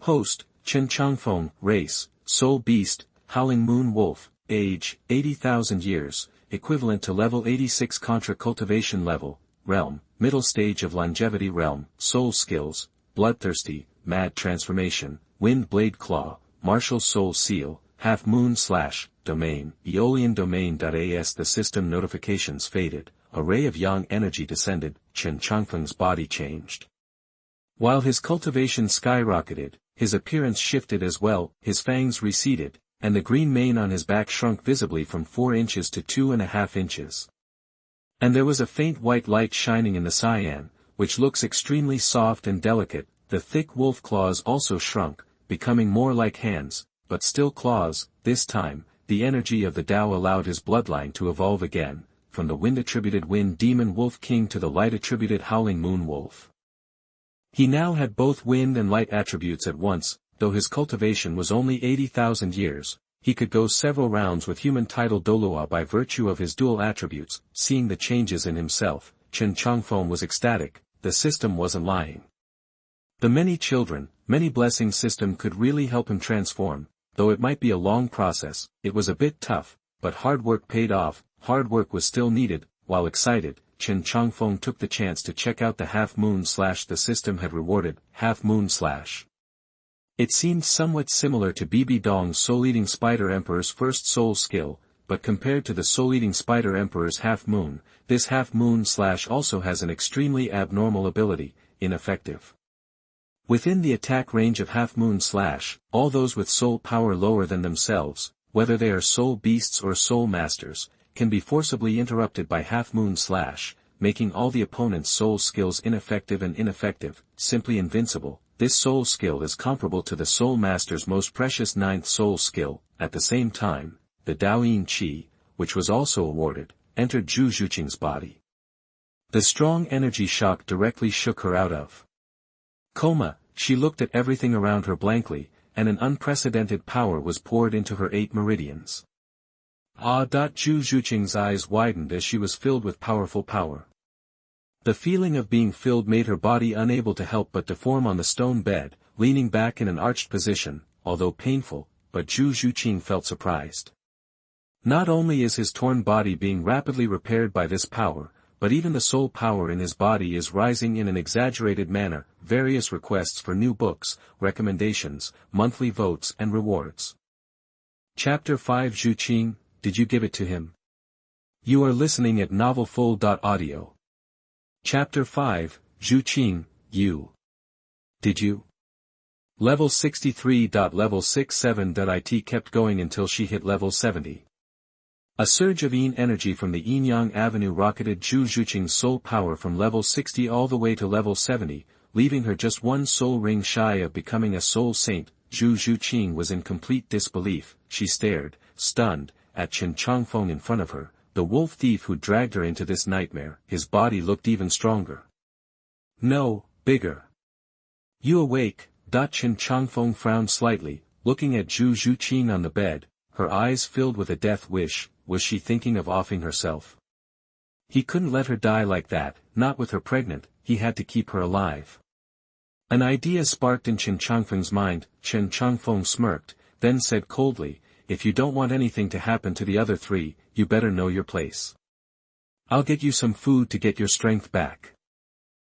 Host, Chen Changfeng, race, soul beast, Howling Moon Wolf, age, 80,000 years, equivalent to level 86 Contra cultivation level, realm, middle stage of longevity realm, soul skills, bloodthirsty, mad transformation, wind blade claw, martial soul seal, Half Moon Slash, domain, Aeolian domain.as. The system notifications faded, a ray of yang energy descended, Chen Changfeng's body changed. While his cultivation skyrocketed, his appearance shifted as well, his fangs receded, and the green mane on his back shrunk visibly from 4 inches to 2.5 inches. And there was a faint white light shining in the cyan, which looks extremely soft and delicate. The thick wolf claws also shrunk, becoming more like hands, but still claws. This time, the energy of the Tao allowed his bloodline to evolve again, from the wind-attributed Wind Demon Wolf King to the light-attributed Howling Moon Wolf. He now had both wind and light attributes at once. Though his cultivation was only 80,000 years, he could go several rounds with human title Douluo by virtue of his dual attributes. Seeing the changes in himself, Chen Changfeng was ecstatic. The system wasn't lying. The many children, many blessings system could really help him transform. Though it might be a long process, it was a bit tough, but hard work paid off. Hard work was still needed. While excited, Chen Changfeng took the chance to check out the Half Moon Slash the system had rewarded. Half Moon Slash. It seemed somewhat similar to Bibi Dong's Soul-Eating Spider Emperor's first soul skill, but compared to the Soul-Eating Spider Emperor's Half Moon, this Half Moon Slash also has an extremely abnormal ability, ineffective. Within the attack range of Half Moon Slash, all those with soul power lower than themselves, whether they are soul beasts or soul masters, can be forcibly interrupted by Half Moon Slash, making all the opponent's soul skills ineffective and ineffective, simply invincible. This soul skill is comparable to the Soul Master's most precious 9th soul skill. At the same time, the Daoyin Qi, which was also awarded, entered Zhu Zhuqing's body. The strong energy shock directly shook her out of coma. She looked at everything around her blankly, and an unprecedented power was poured into her 8 meridians. Zhu Zhuqing's eyes widened as she was filled with powerful power. The feeling of being filled made her body unable to help but deform on the stone bed, leaning back in an arched position, although painful, but Zhu Zhuqing felt surprised. Not only is his torn body being rapidly repaired by this power, but even the soul power in his body is rising in an exaggerated manner. Various requests for new books, recommendations, monthly votes and rewards. Chapter 5 Zhuqing, did you give it to him? You are listening at novelfull.audio. Chapter 5, Zhuqing, you. did you? Level 63. Level 67. It kept going until she hit level 70. A surge of yin energy from the yin-yang avenue rocketed Zhu Zhuqing's soul power from level 60 all the way to level 70, leaving her just one soul ring shy of becoming a soul saint. Zhu Zhuqing was in complete disbelief. She stared, stunned, at Chen Changfeng in front of her, the wolf thief who dragged her into this nightmare. His body looked even stronger. No, bigger. You awake? Chen Changfeng frowned slightly, looking at Zhu Zhuqing on the bed, her eyes filled with a death wish. Was she thinking of offing herself? He couldn't let her die like that, not with her pregnant. He had to keep her alive. An idea sparked in Chen Changfeng's mind. Chen Changfeng smirked, then said coldly, if you don't want anything to happen to the other three, you better know your place. I'll get you some food to get your strength back.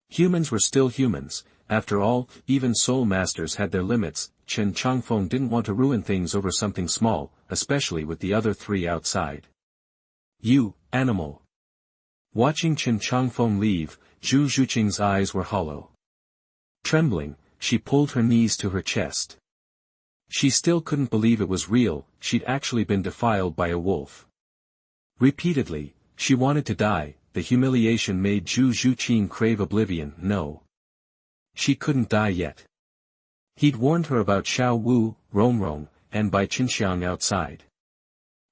Humans were still humans. After all, even soul masters had their limits. Chen Changfeng didn't want to ruin things over something small, especially with the other three outside. You, animal. Watching Chen Changfeng leave, Zhu Zhuqing's eyes were hollow. Trembling, she pulled her knees to her chest. She still couldn't believe it was real. She'd actually been defiled by a wolf. Repeatedly, she wanted to die. The humiliation made Zhu Zhuqing crave oblivion. No. She couldn't die yet. He'd warned her about Xiao Wu, Rongrong, and Bai Chenxiang outside.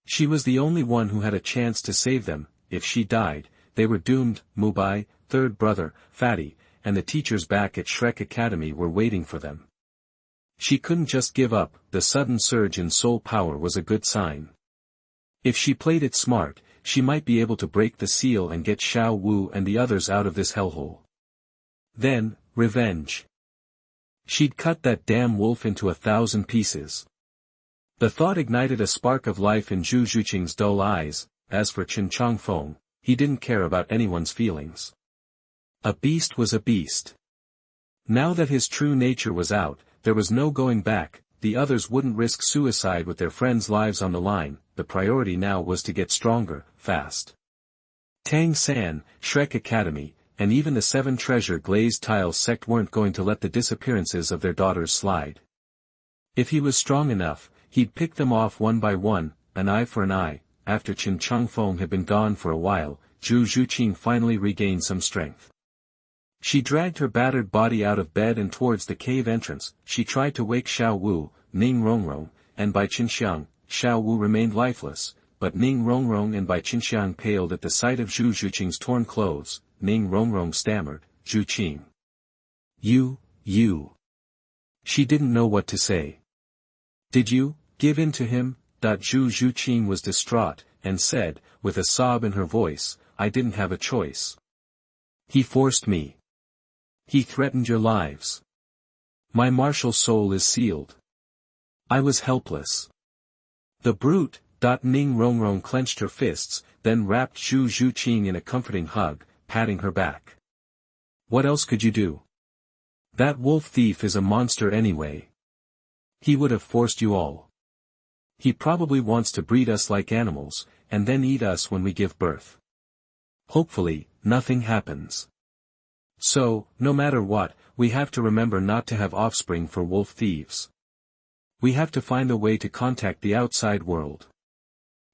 She was the only one who had a chance to save them. If she died, they were doomed. Mubai, third brother, Fatty, and the teachers back at Shrek Academy were waiting for them. She couldn't just give up. The sudden surge in soul power was a good sign. If she played it smart, she might be able to break the seal and get Xiao Wu and the others out of this hellhole. Then, revenge. She'd cut that damn wolf into 1,000 pieces. The thought ignited a spark of life in Zhu Zhuqing's dull eyes. As for Chen Changfeng, he didn't care about anyone's feelings. A beast was a beast. Now that his true nature was out, there was no going back. The others wouldn't risk suicide with their friends' lives on the line. The priority now was to get stronger, fast. Tang San, Shrek Academy, and even the 7 treasure glazed tiles sect weren't going to let the disappearances of their daughters slide. If he was strong enough, he'd pick them off one by one, an eye for an eye. After Chen Changfeng had been gone for a while, Zhu Zhuqing finally regained some strength. She dragged her battered body out of bed and towards the cave entrance. She tried to wake Xiao Wu, Ning Rongrong, and Bai Chenxiang. Xiao Wu remained lifeless, but Ning Rongrong and Bai Chenxiang paled at the sight of Zhu Zhuqing's torn clothes. Ning Rongrong stammered, Zhuqing. You. She didn't know what to say. Did you give in to him? Zhu Zhuqing was distraught, and said, with a sob in her voice, I didn't have a choice. He forced me. He threatened your lives. My martial soul is sealed. I was helpless. The brute. Ning Rongrong clenched her fists, then wrapped Zhu Zhuqing in a comforting hug, patting her back. What else could you do? That wolf thief is a monster anyway. He would have forced you all. He probably wants to breed us like animals, and then eat us when we give birth. Hopefully, nothing happens. So, no matter what, we have to remember not to have offspring for wolf thieves. We have to find a way to contact the outside world.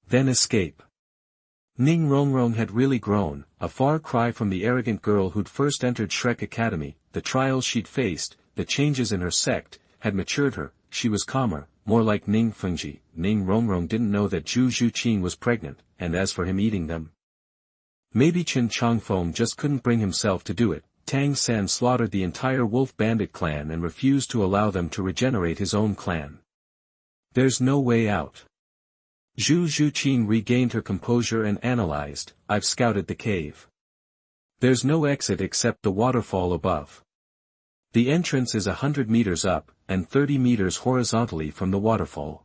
Then escape. Ning Rongrong had really grown, a far cry from the arrogant girl who'd first entered Shrek Academy. The trials she'd faced, the changes in her sect, had matured her. She was calmer, more like Ning Fengji. Ning Rongrong didn't know that Zhu Zhuqing was pregnant, and as for him eating them, maybe Chen Changfeng just couldn't bring himself to do it. Tang San slaughtered the entire wolf bandit clan and refused to allow them to regenerate his own clan. There's no way out. Zhu Zhuqing regained her composure and analyzed, I've scouted the cave. There's no exit except the waterfall above. The entrance is 100 meters up, and 30 meters horizontally from the waterfall.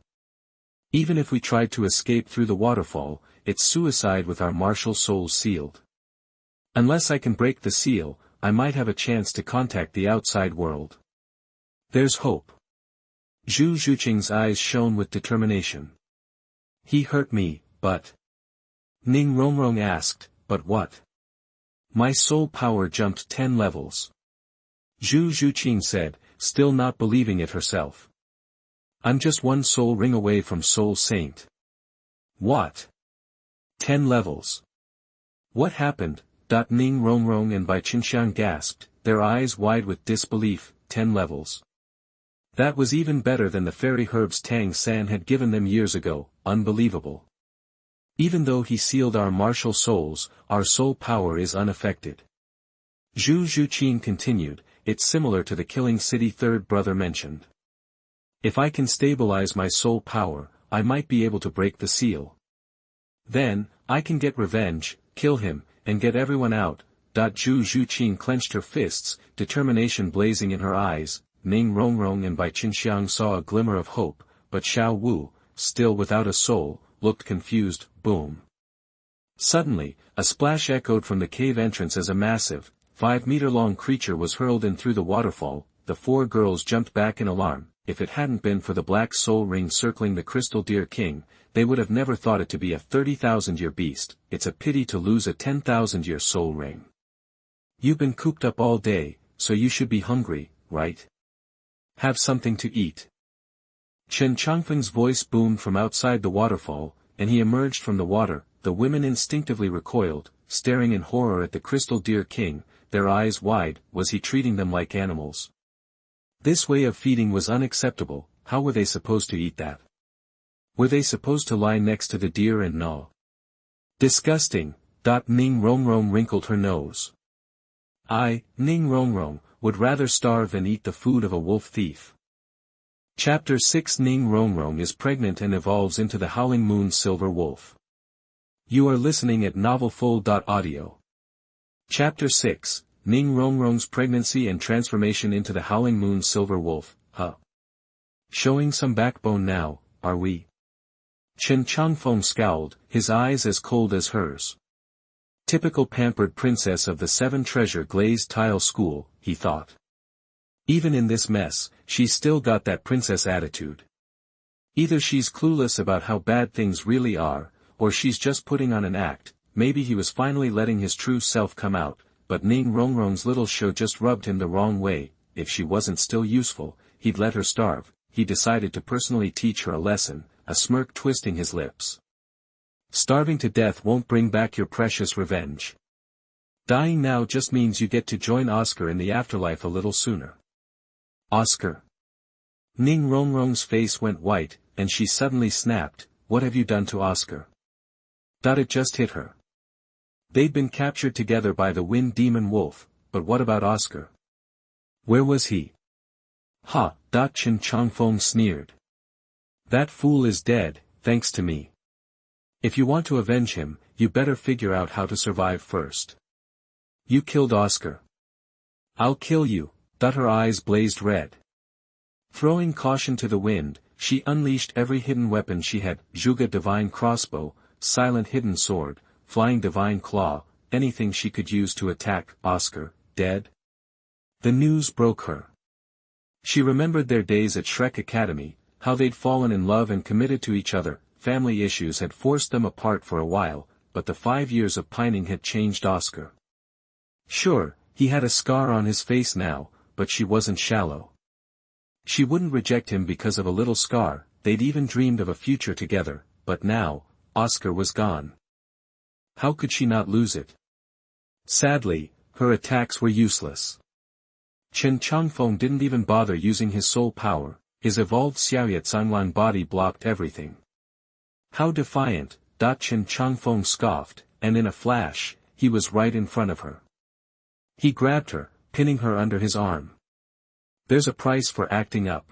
Even if we tried to escape through the waterfall, it's suicide with our martial souls sealed. Unless I can break the seal, I might have a chance to contact the outside world. There's hope. Zhu Zhuqing's eyes shone with determination. He hurt me, but... Ning Rongrong asked, but what? My soul power jumped 10 levels. Zhu Zhuqing said, still not believing it herself. I'm just one soul ring away from Soul Saint. What? 10 levels. What happened? Ning Rongrong and Bai Chenxiang gasped, their eyes wide with disbelief. 10 levels. That was even better than the fairy herbs Tang San had given them years ago. Unbelievable. Even though he sealed our martial souls, our soul power is unaffected. Zhu Zhuqing continued, it's similar to the Killing City third brother mentioned. If I can stabilize my soul power, I might be able to break the seal. Then, I can get revenge, kill him, and get everyone out. Zhu Zhuqing clenched her fists, determination blazing in her eyes. Ning Rongrong and Bai Chenxiang saw a glimmer of hope, but Xiao Wu, still without a soul, looked confused. Boom. Suddenly, a splash echoed from the cave entrance as a massive, 5-meter-long creature was hurled in through the waterfall. The 4 girls jumped back in alarm. If it hadn't been for the black soul ring circling the crystal deer king, they would have never thought it to be a 30,000-year beast. It's a pity to lose a 10,000-year soul ring. You've been cooped up all day, so you should be hungry, right? Have something to eat. Chen Changfeng's voice boomed from outside the waterfall, and he emerged from the water. The women instinctively recoiled, staring in horror at the crystal deer king, their eyes wide. Was he treating them like animals? This way of feeding was unacceptable. How were they supposed to eat that? Were they supposed to lie next to the deer and gnaw? Disgusting. Ning Rongrong wrinkled her nose. Ning Rongrong, would rather starve than eat the food of a wolf thief. Chapter 6 Ning Rongrong is pregnant and evolves into the Howling Moon Silver Wolf. You are listening at novelfold.audio. Chapter 6, Ning Rongrong's pregnancy and transformation into the Howling Moon Silver Wolf. Showing some backbone now, are we? Chen Changfeng scowled, his eyes as cold as hers. Typical pampered princess of the 7-treasure glazed tile school, he thought. Even in this mess, she's still got that princess attitude. Either she's clueless about how bad things really are, or she's just putting on an act. Maybe he was finally letting his true self come out, but Ning Rongrong's little show just rubbed him the wrong way. If she wasn't still useful, he'd let her starve. He decided to personally teach her a lesson, a smirk twisting his lips. Starving to death won't bring back your precious revenge. Dying now just means you get to join Oscar in the afterlife a little sooner. Oscar. Ning Rongrong's face went white, and she suddenly snapped, what have you done to Oscar? It just hit her. They'd been captured together by the Wind Demon Wolf, but what about Oscar? Where was he? Chen Changfeng sneered. That fool is dead, thanks to me. If you want to avenge him, you better figure out how to survive first. You killed Oscar. I'll kill you. Her eyes blazed red. Throwing caution to the wind, she unleashed every hidden weapon she had, Zhuge divine crossbow, silent hidden sword, flying divine claw, anything she could use to attack. Oscar, dead? The news broke her. She remembered their days at Shrek Academy, how they'd fallen in love and committed to each other. Family issues had forced them apart for a while, but the 5 years of pining had changed Oscar. Sure, he had a scar on his face now, but she wasn't shallow. She wouldn't reject him because of a little scar. They'd even dreamed of a future together, but now, Oscar was gone. How could she not lose it? Sadly, her attacks were useless. Chen Changfeng didn't even bother using his soul power. His evolved Xiaoye Zanglan body blocked everything. How defiant, Chen Changfeng scoffed, and in a flash, he was right in front of her. He grabbed her, pinning her under his arm. There's a price for acting up.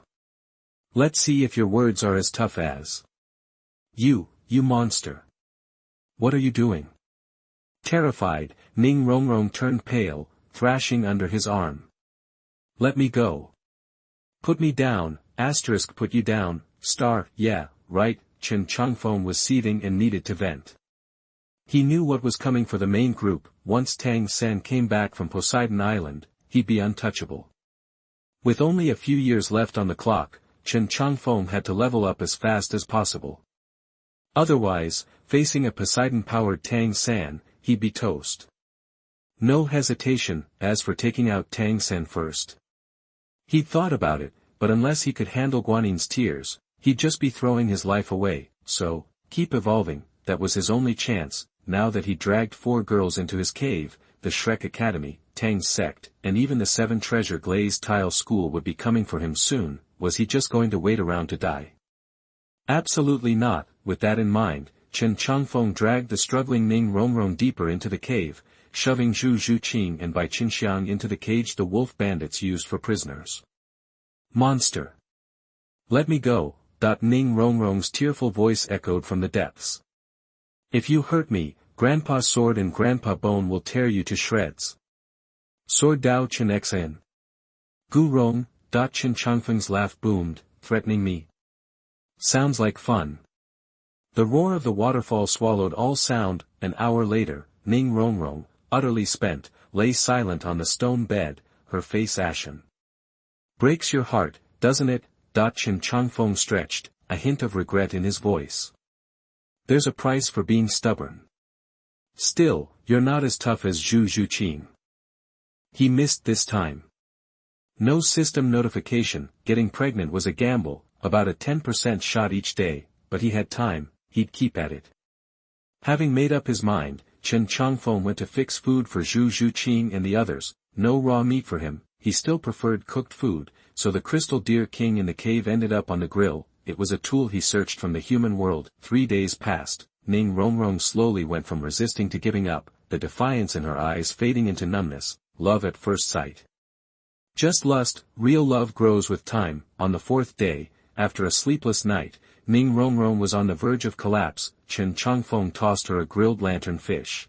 Let's see if your words are as tough as. You monster. What are you doing? Terrified, Ning Rongrong turned pale, thrashing under his arm. Let me go. Put me down, put you down, yeah, right. Chen Changfeng was seething and needed to vent. He knew what was coming for the main group. Once Tang San came back from Poseidon Island, he'd be untouchable. With only a few years left on the clock, Chen Changfeng had to level up as fast as possible. Otherwise, facing a Poseidon-powered Tang San, he'd be toast. No hesitation, as for taking out Tang San first. He'd thought about it, but unless he could handle Guanin's tears, he'd just be throwing his life away, so, keep evolving, that was his only chance. Now that he dragged 4 girls into his cave, the Shrek Academy, Tang's sect, and even the 7 treasure glazed tile school would be coming for him soon. Was he just going to wait around to die? Absolutely not. With that in mind, Chen Changfeng dragged the struggling Ning Rongrong deeper into the cave, shoving Zhu Zhuqing and Bai Chenxiang into the cage the wolf bandits used for prisoners. Monster! Let me go! Ning Rongrong's tearful voice echoed from the depths. If you hurt me, Grandpa Sword and Grandpa Bone will tear you to shreds. Sword Dao Chen Xan. Gu Rong. Chen Changfeng's laugh boomed, threatening me. Sounds like fun. The roar of the waterfall swallowed all sound. An hour later, Ning Rongrong, utterly spent, lay silent on the stone bed, her face ashen. Breaks your heart, doesn't it? Chen Changfeng stretched, a hint of regret in his voice. There's a price for being stubborn. Still, you're not as tough as Zhu Zhuqing. He missed this time. No system notification. Getting pregnant was a gamble, about a 10% shot each day, but he had time, he'd keep at it. Having made up his mind, Chen Changfeng went to fix food for Zhu Zhuqing and the others. No raw meat for him, he still preferred cooked food, so the crystal deer king in the cave ended up on the grill. It was a tool he searched from the human world. 3 days passed. Ning Rongrong slowly went from resisting to giving up, the defiance in her eyes fading into numbness. Love at first sight. Just lust. Real love grows with time. On the 4th day, after a sleepless night, Ning Rongrong was on the verge of collapse. Chen Changfeng tossed her a grilled lantern fish.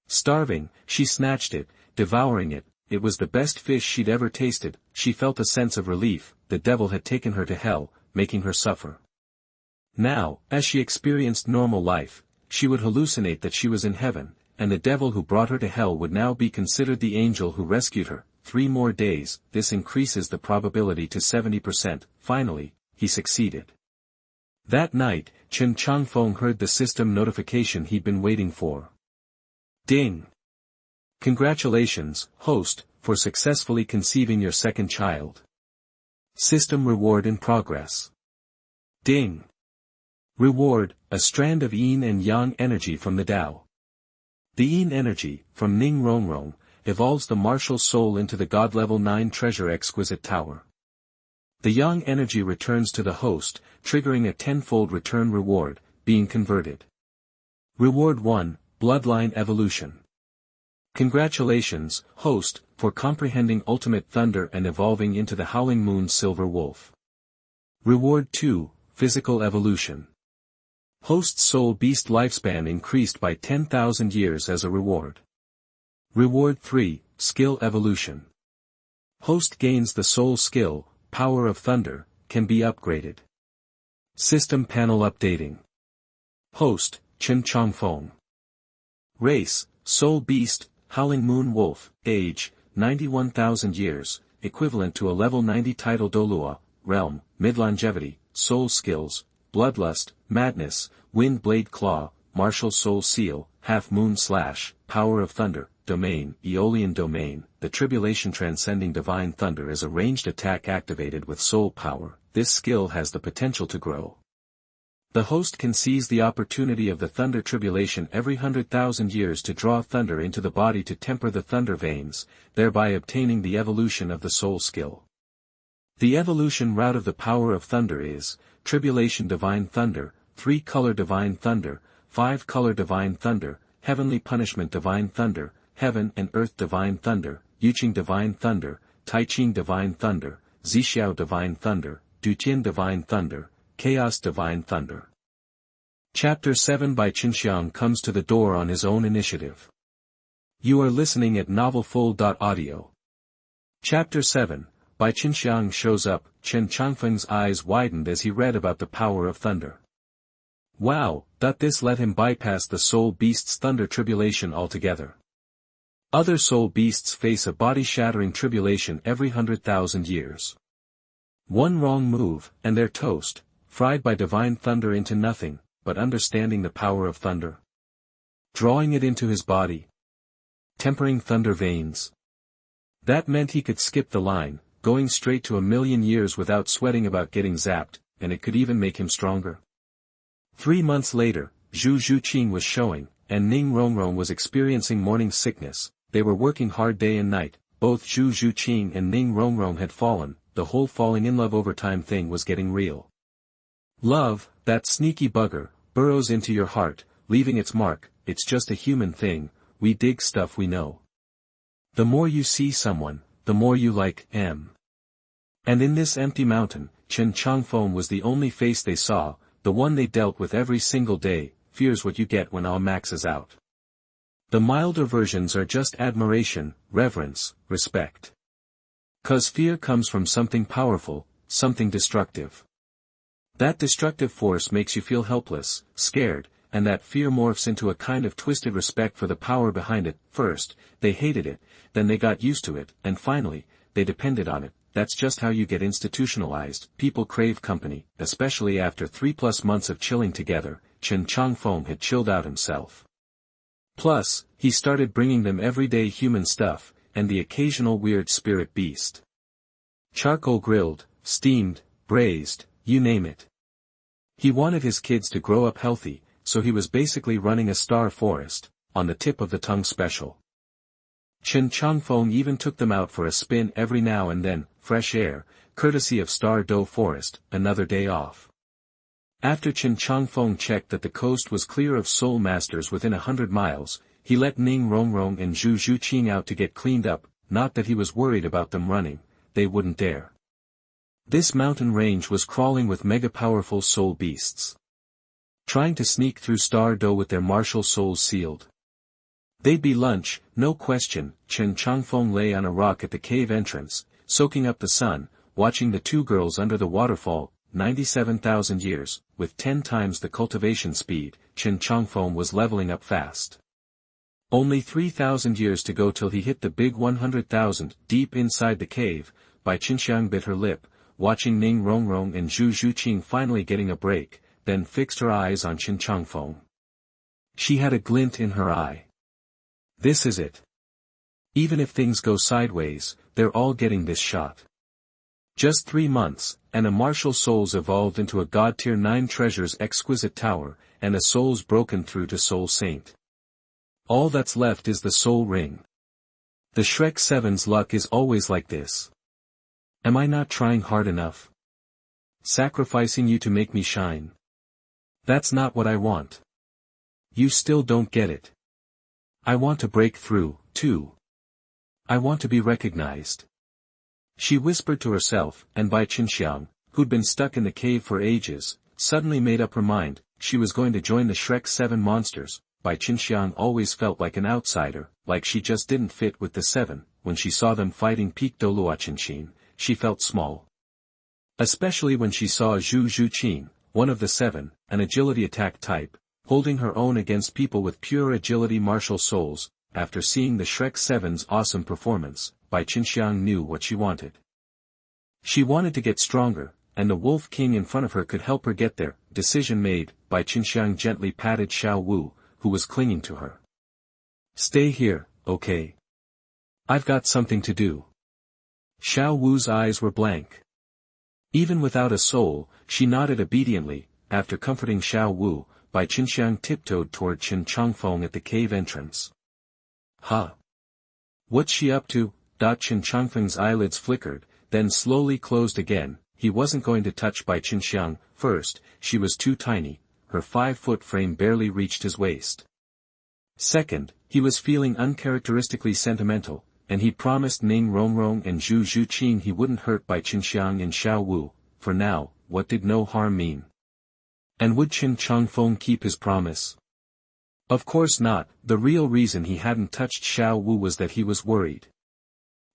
Starving, she snatched it, devouring it. It was the best fish she'd ever tasted. She felt a sense of relief. The devil had taken her to hell, making her suffer. Now, as she experienced normal life, she would hallucinate that she was in heaven, and the devil who brought her to hell would now be considered the angel who rescued her. 3 more days, this increases the probability to 70%. Finally, he succeeded. That night, Chen Changfeng heard the system notification he'd been waiting for. Ding! Congratulations, host, for successfully conceiving your 2nd child. System reward in progress. Ding! Reward, a strand of yin and yang energy from the Tao. The yin energy, from Ning Rongrong, evolves the martial soul into the god-level 9 treasure exquisite tower. The yang energy returns to the host, triggering a tenfold return reward, being converted. Reward 1, Bloodline Evolution. Congratulations, host, for comprehending ultimate thunder and evolving into the Howling Moon Silver Wolf. Reward 2, Physical Evolution. Host's soul beast lifespan increased by 10,000 years as a reward. Reward 3, Skill Evolution. Host gains the soul skill, Power of Thunder, can be upgraded. System panel updating. Host, Chen Changfeng. Race, Soul Beast, Howling Moon Wolf. Age, 91,000 years, equivalent to a level 90 title. Douluo. Realm, Mid-longevity. Soul skills, Bloodlust, Madness, Wind Blade Claw, Martial Soul Seal, Half Moon Slash, Power of Thunder. Domain, Aeolian Domain. The Tribulation transcending Divine Thunder is a ranged attack activated with soul power. This skill has the potential to grow. The host can seize the opportunity of the Thunder Tribulation every 100,000 years to draw thunder into the body to temper the thunder veins, thereby obtaining the evolution of the soul skill. The evolution route of the Power of Thunder is, Tribulation Divine Thunder, 3-color Divine Thunder, 5-color Divine Thunder, Heavenly Punishment Divine Thunder, Heaven and Earth Divine Thunder, Yuqing Divine Thunder, Taiqing Divine Thunder, Zixiao Divine Thunder, Dutian Divine Thunder, Chaos Divine Thunder. Chapter 7 Bai Chenxiang comes to the door on his own initiative. You are listening at novelfull.audio. Chapter 7, Bai Chenxiang shows up. Chen Changfeng's eyes widened as he read about the Power of Thunder. Wow, this let him bypass the Soul Beast's Thunder Tribulation altogether. Other Soul Beasts face a body-shattering tribulation every 100,000 years. One wrong move, and they're toast, fried by Divine Thunder into nothing, but understanding the Power of Thunder. Drawing it into his body. Tempering thunder veins. That meant he could skip the line, going straight to 1,000,000 years without sweating about getting zapped, and it could even make him stronger. 3 months later, Zhu Zhuqing was showing, and Ning Rongrong was experiencing morning sickness. They were working hard day and night. Both Zhu Zhuqing and Ning Rongrong had fallen. The whole falling in love over time thing was getting real. Love, that sneaky bugger, burrows into your heart, leaving its mark. It's just a human thing, we dig stuff we know. The more you see someone, the more you like them. And in this empty mountain, Chen Changfeng was the only face they saw, the one they dealt with every single day. Fear's what you get when all maxes out. The milder versions are just admiration, reverence, respect. 'Cause fear comes from something powerful, something destructive. That destructive force makes you feel helpless, scared, and that fear morphs into a kind of twisted respect for the power behind it. First, they hated it, then they got used to it, and finally, they depended on it. That's just how you get institutionalized. People crave company, especially after 3+ months of chilling together. Chen Changfeng had chilled out himself. Plus, he started bringing them everyday human stuff, and the occasional weird spirit beast. Charcoal grilled, steamed, braised, you name it. He wanted his kids to grow up healthy, so he was basically running a star forest, on the tip of the tongue special. Chen Changfeng even took them out for a spin every now and then, fresh air, courtesy of Star Dough Forest, another day off. After Chen Changfeng checked that the coast was clear of soul masters within 100 miles, he let Ning Rongrong and Zhu Zhuqing out to get cleaned up. Not that he was worried about them running, they wouldn't dare. This mountain range was crawling with mega-powerful soul beasts, trying to sneak through Star Dough with their martial souls sealed. They'd be lunch, no question. Chen Changfeng lay on a rock at the cave entrance, soaking up the sun, watching the two girls under the waterfall. 97,000 years, with 10 times the cultivation speed, Chen Changfeng was leveling up fast. Only 3,000 years to go till he hit the big 100,000. Deep inside the cave, Bai Chenxiang bit her lip, watching Ning Rongrong and Zhu Zhuqing finally getting a break, then fixed her eyes on Chen Changfeng. She had a glint in her eye. This is it. Even if things go sideways, they're all getting this shot. Just 3 months, and a martial soul's evolved into a god-tier 9 treasures exquisite tower, and a soul's broken through to soul saint. All that's left is the soul ring. The Shrek 7's luck is always like this. Am I not trying hard enough? Sacrificing you to make me shine. That's not what I want. You still don't get it. I want to break through, too. I want to be recognized. She whispered to herself, and Bai Chenxiang, who'd been stuck in the cave for ages, suddenly made up her mind. She was going to join the Shrek 7 monsters. Bai Chenxiang always felt like an outsider, like she just didn't fit with the 7. When she saw them fighting peak Douluo Continent, she felt small. Especially when she saw Zhu Zhuqing, one of the 7, an agility attack type, holding her own against people with pure agility martial souls. After seeing the Shrek 7's awesome performance, Bai Chenxiang knew what she wanted. She wanted to get stronger, and the Wolf King in front of her could help her get there. Decision made. Bai Chenxiang gently patted Xiao Wu, who was clinging to her. Stay here, okay? I've got something to do. Xiao Wu's eyes were blank. Even without a soul, she nodded obediently. After comforting Xiao Wu, Bai Chenxiang tiptoed toward Chen Changfeng at the cave entrance. Huh? What's she up to? Chen Changfeng's eyelids flickered, then slowly closed again. He wasn't going to touch Bai Chenxiang. First, she was too tiny, her 5-foot frame barely reached his waist. Second, he was feeling uncharacteristically sentimental, and he promised Ning Rongrong and Zhu Zhuqing he wouldn't hurt Bai Chenxiang and Xiao Wu. For now, what did no harm mean? And would Chen Changfeng keep his promise? Of course not. The real reason he hadn't touched Xiao Wu was that he was worried.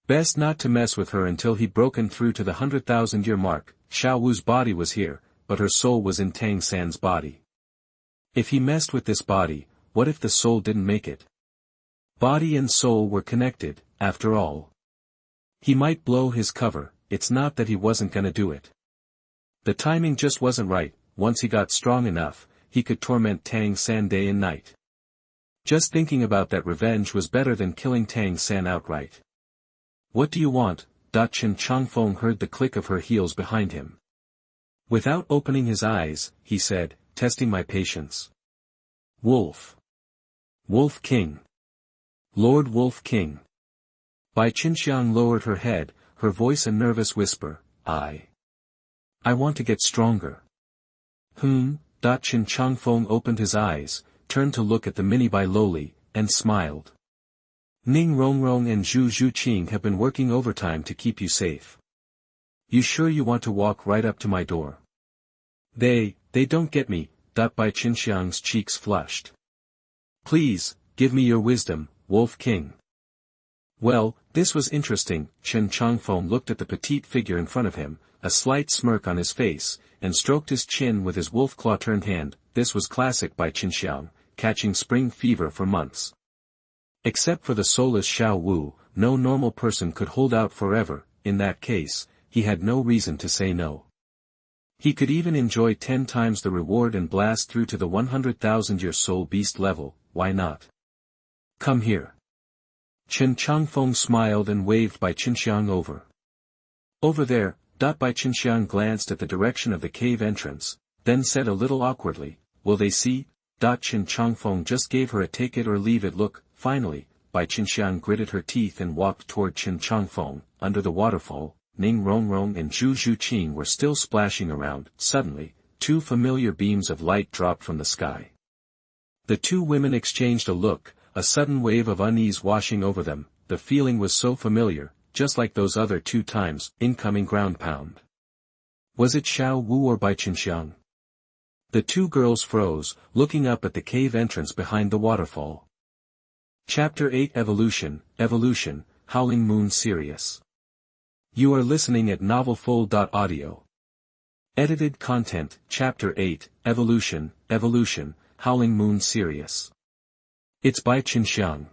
Best not to mess with her until he'd broken through to the 100,000-year mark. Xiao Wu's body was here, but her soul was in Tang San's body. If he messed with this body, what if the soul didn't make it? Body and soul were connected, after all. He might blow his cover. It's not that he wasn't gonna do it. The timing just wasn't right. Once he got strong enough, he could torment Tang San day and night. Just thinking about that revenge was better than killing Tang San outright. What do you want? Chen Changfeng heard the click of her heels behind him. Without opening his eyes, he said, testing my patience. Wolf. Wolf King. Lord Wolf King. Bai Chenxiang lowered her head, her voice a nervous whisper, I want to get stronger. Chen Changfeng opened his eyes, turned to look at the mini Bai lowly, and smiled. Ning Rongrong and Zhu Zhuqing have been working overtime to keep you safe. You sure you want to walk right up to my door? They don't get me, Bai Chenxiang's cheeks flushed. Please, give me your wisdom, Wolf King. Well, this was interesting. Chen Changfeng looked at the petite figure in front of him, a slight smirk on his face, and stroked his chin with his wolf claw-turned hand. This was classic Bai Chenxiang, catching spring fever for months. Except for the soulless Xiao Wu, no normal person could hold out forever. In that case, he had no reason to say no. He could even enjoy 10 times the reward and blast through to the 100,000-year soul beast level. Why not? Come here. Chen Changfeng smiled and waved Bai Chenxiang over. Over there. Bai Chenxiang glanced at the direction of the cave entrance, then said a little awkwardly, will they see? Chen Changfeng just gave her a take it or leave it look. Finally, Bai Chenxiang gritted her teeth and walked toward Chen Changfeng. Under the waterfall, Ning Rongrong and Zhu Zhuqing were still splashing around. Suddenly, 2 familiar beams of light dropped from the sky. The 2 women exchanged a look, a sudden wave of unease washing over them. The feeling was so familiar, just like those other 2 times. Incoming ground pound. Was it Xiao Wu or Bai Chenxiang? The 2 girls froze, looking up at the cave entrance behind the waterfall. Chapter 8 Evolution, Howling Moon Sirius. You are listening at novelfull.audio. Edited content, Chapter 8, Evolution, Howling Moon Sirius. It's Bai Chenxiang.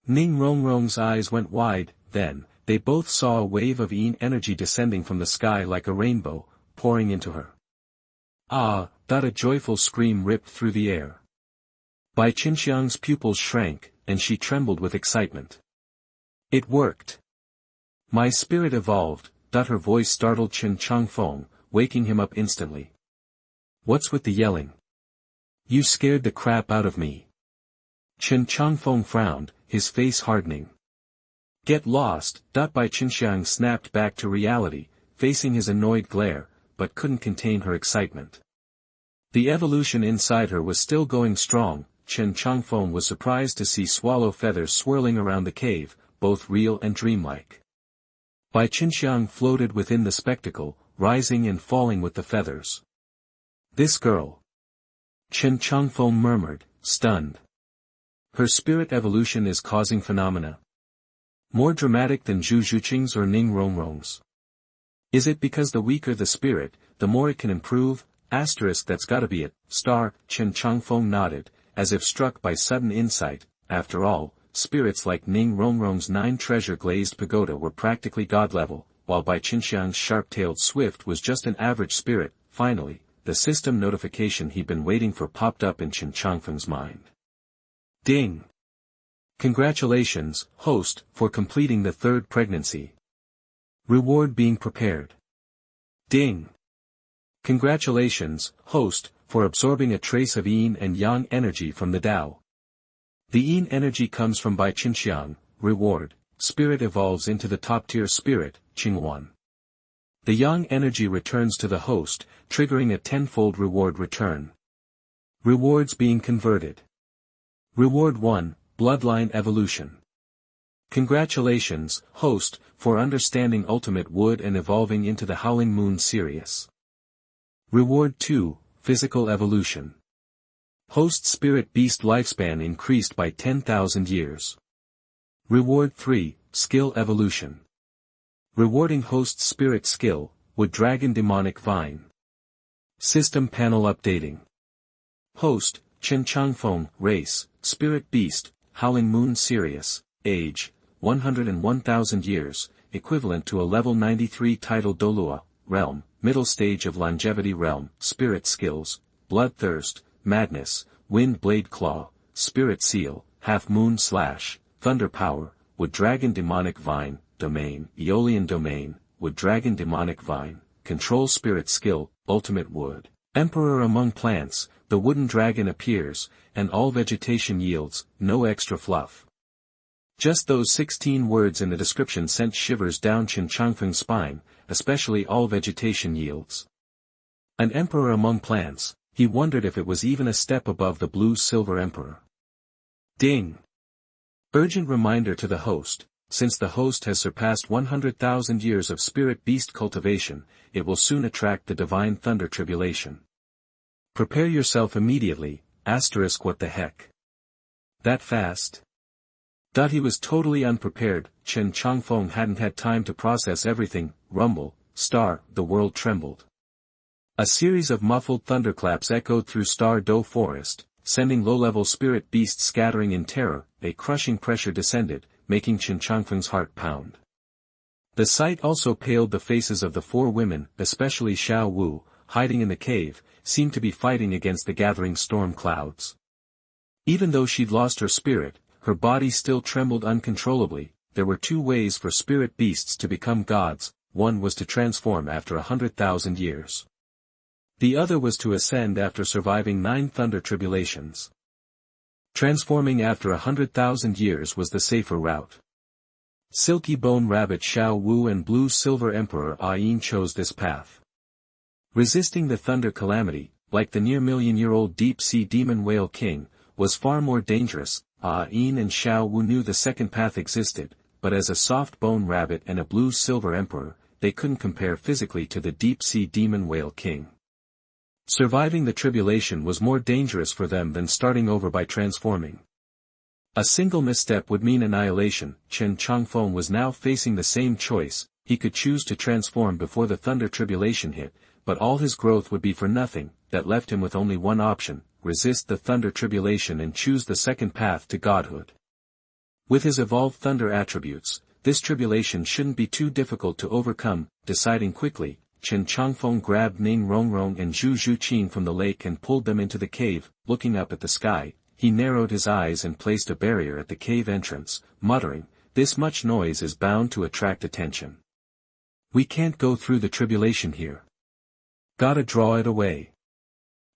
Ning Rongrong's eyes went wide, then, they both saw a wave of Yin energy descending from the sky like a rainbow, pouring into her. Ah! A joyful scream ripped through the air. Bai Chenxiang's pupils shrank, and she trembled with excitement. It worked. My spirit evolved. Her voice startled Chen Changfeng, waking him up instantly. What's with the yelling? You scared the crap out of me. Chen Changfeng frowned, his face hardening. Get lost. Bai Chenxiang snapped back to reality, facing his annoyed glare, but couldn't contain her excitement. The evolution inside her was still going strong. Chen Changfeng was surprised to see swallow feathers swirling around the cave, both real and dreamlike. Bai Chenxiang floated within the spectacle, rising and falling with the feathers. This girl. Chen Changfeng murmured, stunned. Her spirit evolution is causing phenomena. More dramatic than Zhu Zhuqing's or Ning Rongrong's. Is it because the weaker the spirit, the more it can improve? That's gotta be it. Chen Changfeng nodded, as if struck by sudden insight. After all, spirits like Ning Rongrong's 9 treasure glazed pagoda were practically god-level, while Bai Chenxiang's sharp-tailed swift was just an average spirit. Finally, the system notification he'd been waiting for popped up in Chen Changfeng's mind. Ding! Congratulations, host, for completing the 3rd pregnancy. Reward being prepared. Ding! Congratulations, host, for absorbing a trace of Yin and Yang energy from the Tao. The Yin energy comes from Bai Chenxiang. Reward, spirit evolves into the top-tier spirit, Qingwan. The Yang energy returns to the host, triggering a tenfold reward return. Rewards being converted. Reward 1, Bloodline Evolution. Congratulations, host, for understanding Ultimate Wood and evolving into the Howling Moon Sirius. Reward 2, Physical Evolution. Host Spirit Beast lifespan increased by 10,000 years. Reward 3, Skill Evolution. Rewarding host Spirit Skill, Wood Dragon Demonic Vine. System Panel Updating. Host, Chen Changfeng, Race, Spirit Beast, Howling Moon Sirius, Age, 101,000 years, equivalent to a level 93 title Douluo, Realm, Middle Stage of Longevity Realm, Spirit Skills, Bloodthirst, Madness, Wind Blade Claw, Spirit Seal, Half Moon Slash, Thunder Power, Wood Dragon Demonic Vine, domain, Aeolian domain, wood dragon demonic vine, control spirit skill, ultimate wood. Emperor among plants, the wooden dragon appears, and all vegetation yields, no extra fluff. Just those 16 words in the description sent shivers down Chen Changfeng's spine, especially all vegetation yields. An emperor among plants, he wondered if it was even a step above the blue-silver emperor. Ding! Urgent reminder to the host, since the host has surpassed 100,000 years of spirit beast cultivation, it will soon attract the divine thunder tribulation. Prepare yourself immediately, asterisk what the heck. That fast? He was totally unprepared. Chen Changfeng hadn't had time to process everything. Rumble, star, the world trembled. A series of muffled thunderclaps echoed through Star Do Forest, sending low-level spirit beasts scattering in terror. A crushing pressure descended, making Chen Changfeng's heart pound. The sight also paled the faces of the four women, especially Xiao Wu, hiding in the cave, seemed to be fighting against the gathering storm clouds. Even though she'd lost her spirit, her body still trembled uncontrollably. There were two ways for spirit beasts to become gods, one was to transform after 100,000 years. The other was to ascend after surviving 9 thunder tribulations. Transforming after 100,000 years was the safer route. Silky Bone Rabbit Xiao Wu and Blue Silver Emperor Yin chose this path. Resisting the thunder calamity, like the near-million-year-old deep-sea demon whale king, was far more dangerous. Yin and Xiao Wu knew the second path existed, but as a soft bone rabbit and a blue-silver emperor, they couldn't compare physically to the deep-sea demon whale king. Surviving the tribulation was more dangerous for them than starting over by transforming. A single misstep would mean annihilation. Chen Changfeng was now facing the same choice. He could choose to transform before the thunder tribulation hit, but all his growth would be for nothing. That left him with only one option: resist the thunder tribulation and choose the second path to godhood. With his evolved thunder attributes, this tribulation shouldn't be too difficult to overcome. Deciding quickly, Chen Changfeng grabbed Ning Rongrong and Zhu Zhuqing from the lake and pulled them into the cave. Looking up at the sky, he narrowed his eyes and placed a barrier at the cave entrance, muttering, "This much noise is bound to attract attention. We can't go through the tribulation here. Gotta draw it away."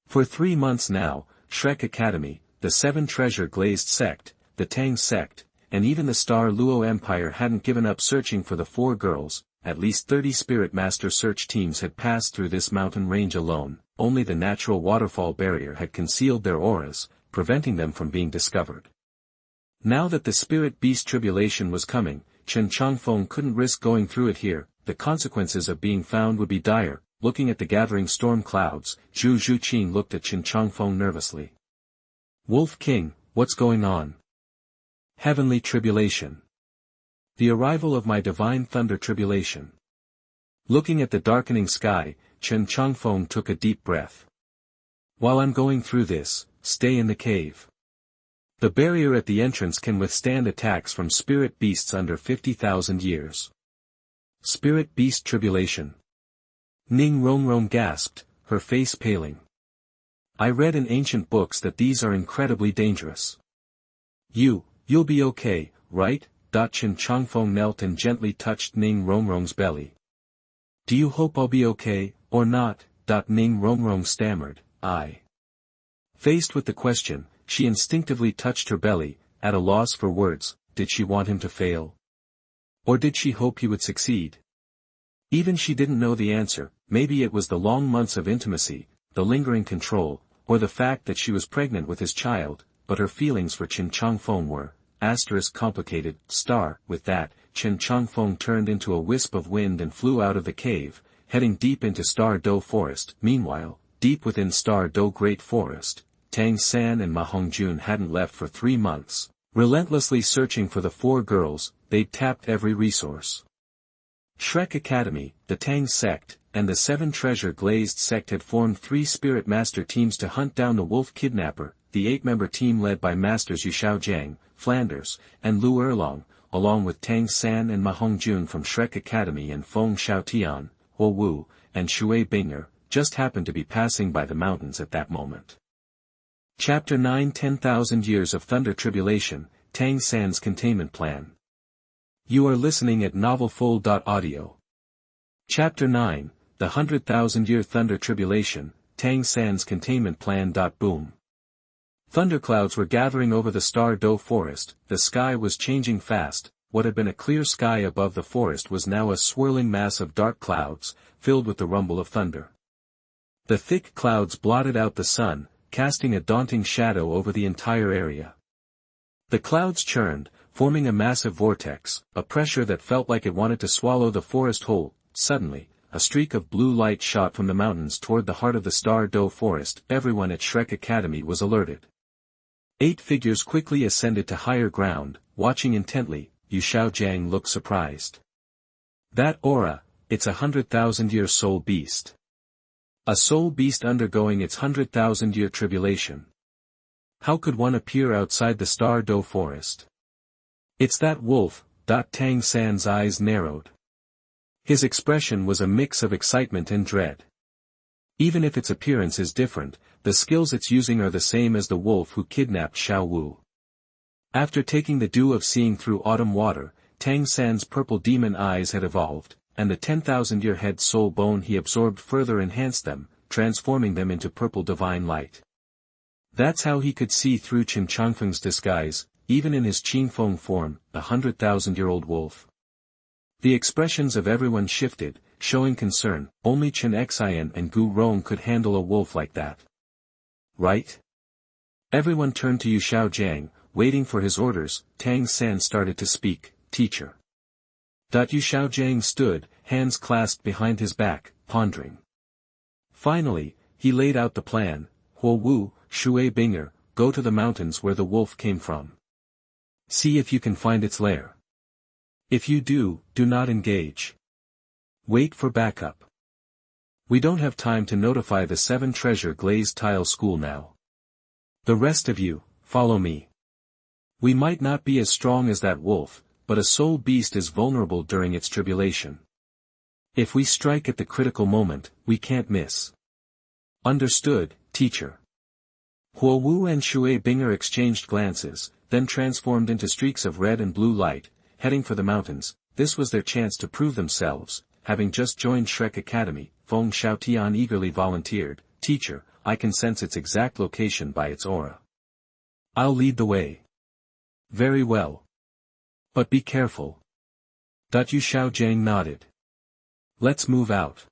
For 3 months now, Shrek Academy, the 7 treasure glazed sect, the Tang sect, and even the Star Luo Empire hadn't given up searching for the 4 girls. At least 30 Spirit Master search teams had passed through this mountain range alone. Only the natural waterfall barrier had concealed their auras, preventing them from being discovered. Now that the Spirit Beast tribulation was coming, Chen Changfeng couldn't risk going through it here. The consequences of being found would be dire. Looking at the gathering storm clouds, Zhu Zhuqing looked at Chen Changfeng nervously. "Wolf King, what's going on?" "Heavenly tribulation. The arrival of my divine thunder tribulation." Looking at the darkening sky, Chen Changfeng took a deep breath. "While I'm going through this, stay in the cave. The barrier at the entrance can withstand attacks from spirit beasts under 50,000 years." Spirit Beast tribulation. Ning Rongrong gasped, her face paling. "I read in ancient books that these are incredibly dangerous." You'll be okay, right?" Chen Changfeng knelt and gently touched Ning Rongrong's belly. "Do you hope I'll be okay, or not?" Ning Rongrong stammered, "I." Faced with the question, she instinctively touched her belly, at a loss for words. Did she want him to fail? Or did she hope he would succeed? Even she didn't know the answer. Maybe it was the long months of intimacy, the lingering control, or the fact that she was pregnant with his child, but her feelings for Chen Changfeng were, complicated. With that, Chen Changfeng turned into a wisp of wind and flew out of the cave, heading deep into Star Do Forest. Meanwhile, deep within Star Do Great Forest, Tang San and Ma Hongjun hadn't left for 3 months. Relentlessly searching for the 4 girls, they'd tapped every resource. Shrek Academy, the Tang sect, and the 7 treasure glazed sect had formed 3 spirit master teams to hunt down the wolf kidnapper. The 8-member team led by Masters Yu Xiaojiang, Flanders, and Lu Erlong, along with Tang San and Ma Hongjun from Shrek Academy and Feng Xiaotian, Huo Wu, and Shui Binger, just happened to be passing by the mountains at that moment. Chapter 9 10,000 Years of Thunder Tribulation, Tang San's Containment Plan. You are listening at novelfold.audio. Chapter 9, The 100,000-Year Thunder Tribulation, Tang San's Containment Plan. Boom. Thunderclouds were gathering over the Star Do forest, the sky was changing fast. What had been a clear sky above the forest was now a swirling mass of dark clouds, filled with the rumble of thunder. The thick clouds blotted out the sun, casting a daunting shadow over the entire area. The clouds churned, forming a massive vortex, a pressure that felt like it wanted to swallow the forest whole. Suddenly, a streak of blue light shot from the mountains toward the heart of the Star Do forest. Everyone at Shrek Academy was alerted. 8 figures quickly ascended to higher ground, watching intently. Xiao Jiang looked surprised. That aura, it's 100,000-year soul beast. A soul beast undergoing its 100,000-year tribulation. How could one appear outside the Star Do forest? It's that wolf. Tang San's eyes narrowed. His expression was a mix of excitement and dread. Even if its appearance is different, the skills it's using are the same as the wolf who kidnapped Xiao Wu. After taking the dew of seeing through autumn water, Tang San's purple demon eyes had evolved, and the 10,000-year head soul bone he absorbed further enhanced them, transforming them into purple divine light. That's how he could see through Chen Changfeng's disguise, even in his Qingfeng form, the 100,000-year-old wolf. The expressions of everyone shifted, showing concern. Only Chen Changfeng and Gu Rong could handle a wolf like that. Right? Everyone turned to Xiao Jiang, waiting for his orders. Tang San started to speak. Teacher. Xiao Jiang stood, hands clasped behind his back, pondering. Finally, he laid out the plan. Huo Wu, Shui Binger, go to the mountains where the wolf came from. See if you can find its lair. If you do not engage. Wait for backup. We don't have time to notify the 7 treasure glazed tile school now. The rest of you, follow me. We might not be as strong as that wolf, but a soul beast is vulnerable during its tribulation. If we strike at the critical moment, we can't miss. Understood, teacher. Huo Wu and Shui Binger exchanged glances, then transformed into streaks of red and blue light, heading for the mountains. This was their chance to prove themselves. Having just joined Shrek Academy, Feng Xiaotian eagerly volunteered. Teacher, I can sense its exact location by its aura. I'll lead the way. Very well. But be careful. Xiao Jiang nodded. Let's move out.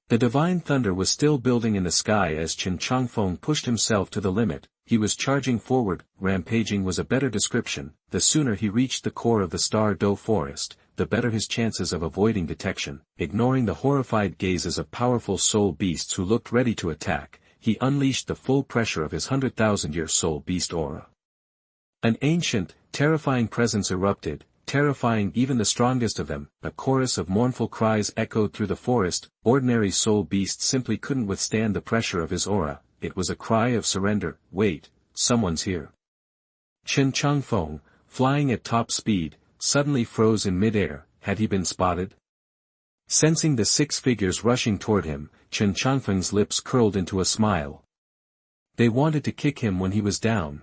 The divine thunder was still building in the sky as Chen Changfeng pushed himself to the limit. He was charging forward. Rampaging was a better description. The sooner he reached the core of the Star Do forest, the better his chances of avoiding detection. Ignoring the horrified gazes of powerful soul beasts who looked ready to attack, he unleashed the full pressure of his 100,000-year soul beast aura. An ancient, terrifying presence erupted, terrifying even the strongest of them. A chorus of mournful cries echoed through the forest. Ordinary soul beasts simply couldn't withstand the pressure of his aura. It was a cry of surrender. Wait, someone's here. Chen Changfeng, flying at top speed, suddenly froze in midair. Had he been spotted? Sensing the 6 figures rushing toward him, Chen Changfeng's lips curled into a smile. They wanted to kick him when he was down.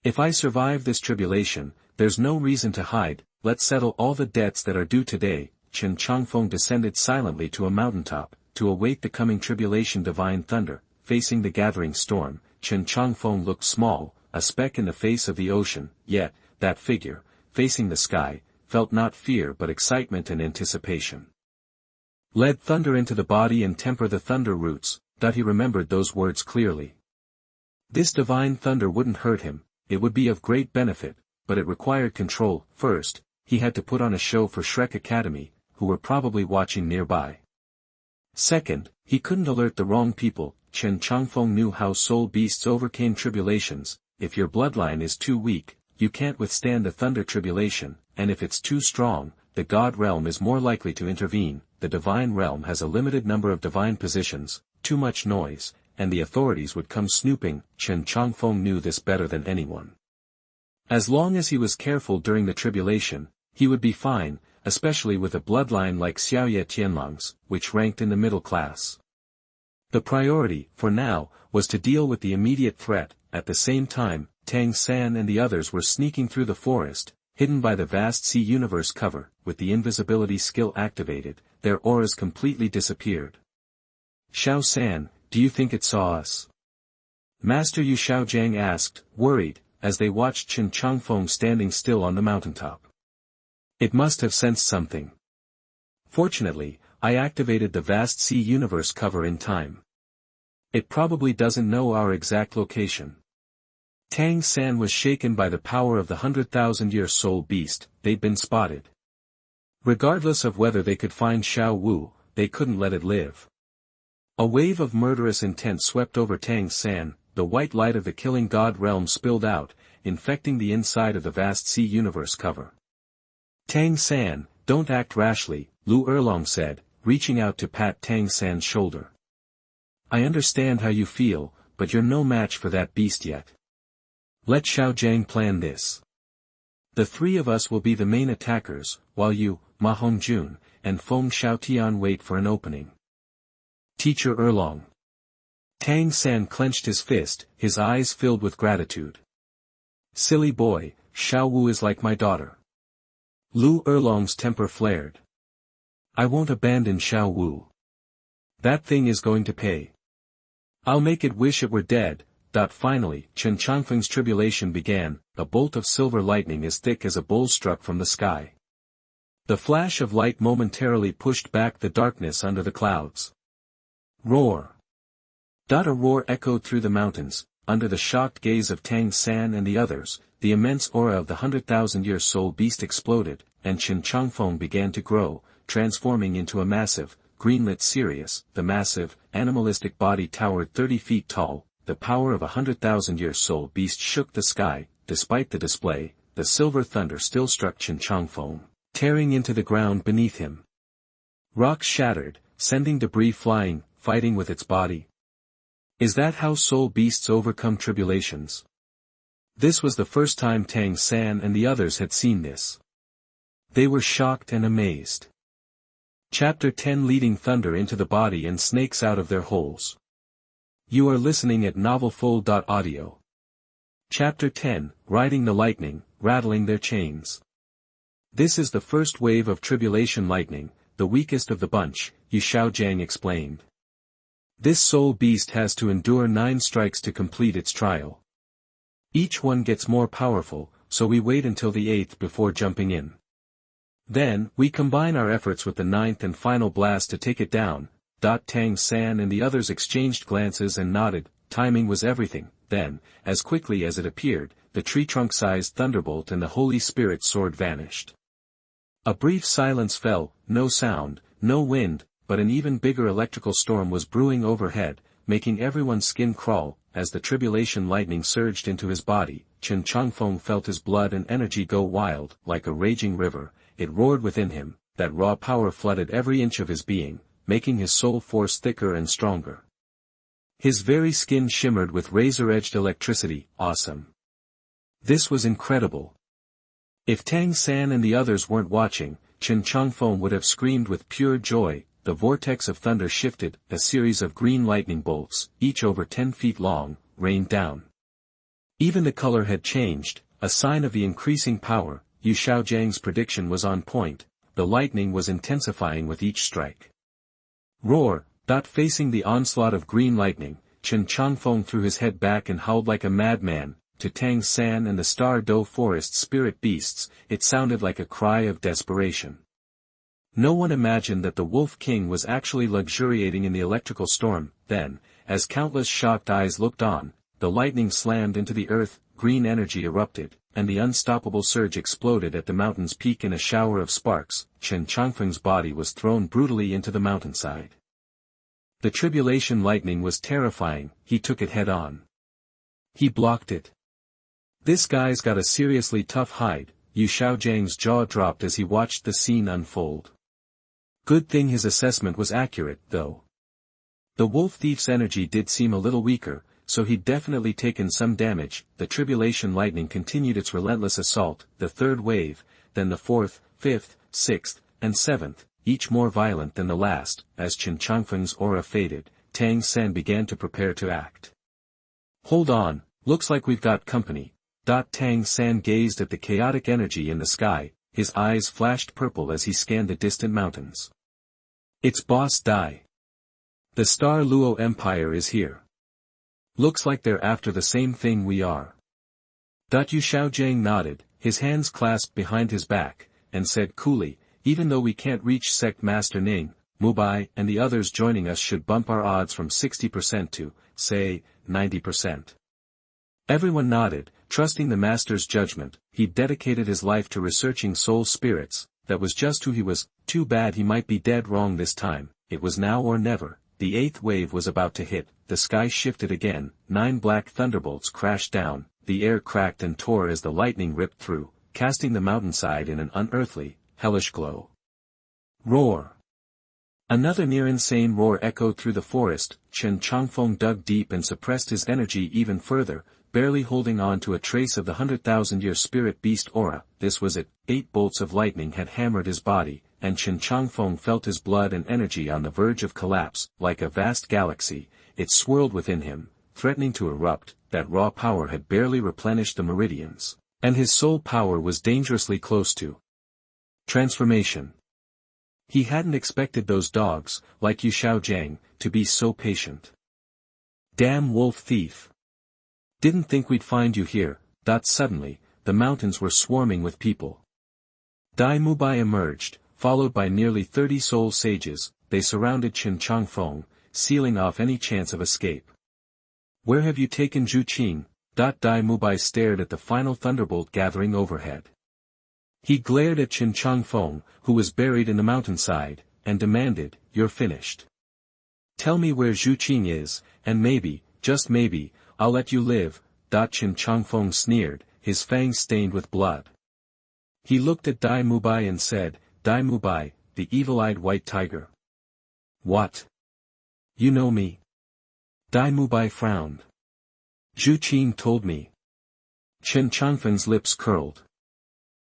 If I survive this tribulation, there's no reason to hide. Let's settle all the debts that are due today. Chen Changfeng descended silently to a mountaintop, to await the coming tribulation divine thunder. Facing the gathering storm, Chen Changfeng looked small, a speck in the face of the ocean. Yet, that figure, facing the sky, felt not fear but excitement and anticipation. Let thunder into the body and temper the thunder roots. He remembered those words clearly. This divine thunder wouldn't hurt him. It would be of great benefit, but it required control. First, he had to put on a show for Shrek Academy, who were probably watching nearby. Second, he couldn't alert the wrong people. Chen Changfeng knew how soul beasts overcame tribulations. If your bloodline is too weak, you can't withstand the thunder tribulation, and if it's too strong, the god realm is more likely to intervene. The divine realm has a limited number of divine positions. Too much noise, and the authorities would come snooping. Chen Changfeng knew this better than anyone. As long as he was careful during the tribulation, he would be fine, especially with a bloodline like Xiaoye Tianlang's, which ranked in the middle class. The priority, for now, was to deal with the immediate threat. At the same time, Tang San and the others were sneaking through the forest, hidden by the vast sea universe cover, with the invisibility skill activated, their auras completely disappeared. Xiao San, do you think it saw us? Master Yu Xiaojiang asked, worried, as they watched Chen Changfeng standing still on the mountaintop. It must have sensed something. Fortunately, I activated the vast sea universe cover in time. It probably doesn't know our exact location. Tang San was shaken by the power of the 100,000-year soul beast. They'd been spotted. Regardless of whether they could find Xiao Wu, they couldn't let it live. A wave of murderous intent swept over Tang San, the white light of the killing god realm spilled out, infecting the inside of the vast sea universe cover. Tang San, don't act rashly, Lu Erlong said, reaching out to pat Tang San's shoulder. I understand how you feel, but you're no match for that beast yet. Let Xiaojiang plan this. The three of us will be the main attackers, while you, Ma Hongjun, and Feng Xiaotian wait for an opening. Teacher Erlong. Tang San clenched his fist, his eyes filled with gratitude. Silly boy, Xiao Wu is like my daughter. Lu Erlong's temper flared. I won't abandon Xiao Wu. That thing is going to pay. I'll make it wish it were dead. Finally, Chen Changfeng's tribulation began, a bolt of silver lightning as thick as a bowl struck from the sky. The flash of light momentarily pushed back the darkness under the clouds. Roar! A roar echoed through the mountains, under the shocked gaze of Tang San and the others, the immense aura of the 100,000-year soul beast exploded, and Chen Changfeng began to grow, transforming into a massive, greenlit Sirius. The massive, animalistic body towered 30 feet tall. The power of a 100,000-year soul beast shook the sky. Despite the display, the silver thunder still struck Chen Changfeng, tearing into the ground beneath him. Rocks shattered, sending debris flying, fighting with its body. Is that how soul beasts overcome tribulations? This was the first time Tang San and the others had seen this. They were shocked and amazed. Chapter 10 Leading thunder into the body and snakes out of their holes. You are listening at novelfold.audio. Chapter 10, Riding the Lightning, Rattling Their Chains. This is the first wave of tribulation lightning, the weakest of the bunch, Yu Xiaojiang explained. This soul beast has to endure 9 strikes to complete its trial. Each one gets more powerful, so we wait until the 8th before jumping in. Then, we combine our efforts with the 9th and final blast to take it down. Tang San and the others exchanged glances and nodded. Timing was everything. Then, as quickly as it appeared, the tree-trunk-sized thunderbolt and the Holy Spirit sword vanished. A brief silence fell, no sound, no wind, but an even bigger electrical storm was brewing overhead, making everyone's skin crawl. As the tribulation lightning surged into his body, Chen Changfeng felt his blood and energy go wild. Like a raging river, it roared within him. That raw power flooded every inch of his being, making his soul force thicker and stronger. His very skin shimmered with razor-edged electricity. Awesome. This was incredible. If Tang San and the others weren't watching, Chen Changfeng would have screamed with pure joy. The vortex of thunder shifted. A series of green lightning bolts, each over 10 feet long, rained down. Even the color had changed, a sign of the increasing power. Yu Xiaojiang's prediction was on point. The lightning was intensifying with each strike. Roar! Facing the onslaught of green lightning, Chen Changfeng threw his head back and howled like a madman. To Tang San and the Star Do Forest spirit beasts, it sounded like a cry of desperation. No one imagined that the Wolf King was actually luxuriating in the electrical storm. Then, as countless shocked eyes looked on, the lightning slammed into the earth, green energy erupted, and the unstoppable surge exploded at the mountain's peak in a shower of sparks. Chen Changfeng's body was thrown brutally into the mountainside. The tribulation lightning was terrifying. He took it head-on. He blocked it. This guy's got a seriously tough hide. Yu Xiaojiang's jaw dropped as he watched the scene unfold. Good thing his assessment was accurate, though. The Wolf Thief's energy did seem a little weaker, so he'd definitely taken some damage. The tribulation lightning continued its relentless assault. The 3rd wave, then the 4th, 5th, 6th, and 7th, each more violent than the last. As Chen Changfeng's aura faded, Tang San began to prepare to act. Hold on, looks like we've got company. Tang San gazed at the chaotic energy in the sky, his eyes flashed purple as he scanned the distant mountains. It's Boss Dai. The Star Luo Empire is here. Looks like they're after the same thing we are. Yu Xiaojiang nodded, his hands clasped behind his back, and said coolly, even though we can't reach Sect Master Ning, Mubai and the others joining us should bump our odds from 60% to, say, 90%. Everyone nodded, trusting the Master's judgment. He'd dedicated his life to researching soul spirits, that was just who he was. Too bad he might be dead wrong this time, it was now or never. The eighth wave was about to hit, the sky shifted again, 9 black thunderbolts crashed down, the air cracked and tore as the lightning ripped through, casting the mountainside in an unearthly, hellish glow. Roar! Another near-insane roar echoed through the forest. Chen Changfeng dug deep and suppressed his energy even further, barely holding on to a trace of the 100,000-year spirit beast aura. This was it. 8 bolts of lightning had hammered his body, and Chen Changfeng felt his blood and energy on the verge of collapse. Like a vast galaxy, it swirled within him, threatening to erupt. That raw power had barely replenished the meridians, and his soul power was dangerously close to transformation. He hadn't expected those dogs, like Yu Xiaojiang, to be so patient. Damn wolf thief. Didn't think we'd find you here. Suddenly, the mountains were swarming with people. Dai Mubai emerged, followed by nearly 30 soul sages. They surrounded Chen Changfeng, sealing off any chance of escape. Where have you taken Zhu Zhuqing? Dai Mubai stared at the final thunderbolt gathering overhead. He glared at Chen Changfeng, who was buried in the mountainside, and demanded, "You're finished. Tell me where Zhu Zhuqing is, and maybe, just maybe, I'll let you live." Chen Changfeng sneered, his fangs stained with blood. He looked at Dai Mubai and said, "Dai Mubai, the evil-eyed white tiger. What? You know me?" Dai Mubai frowned. "Zhu Zhuqing told me." Chen Changfeng's lips curled.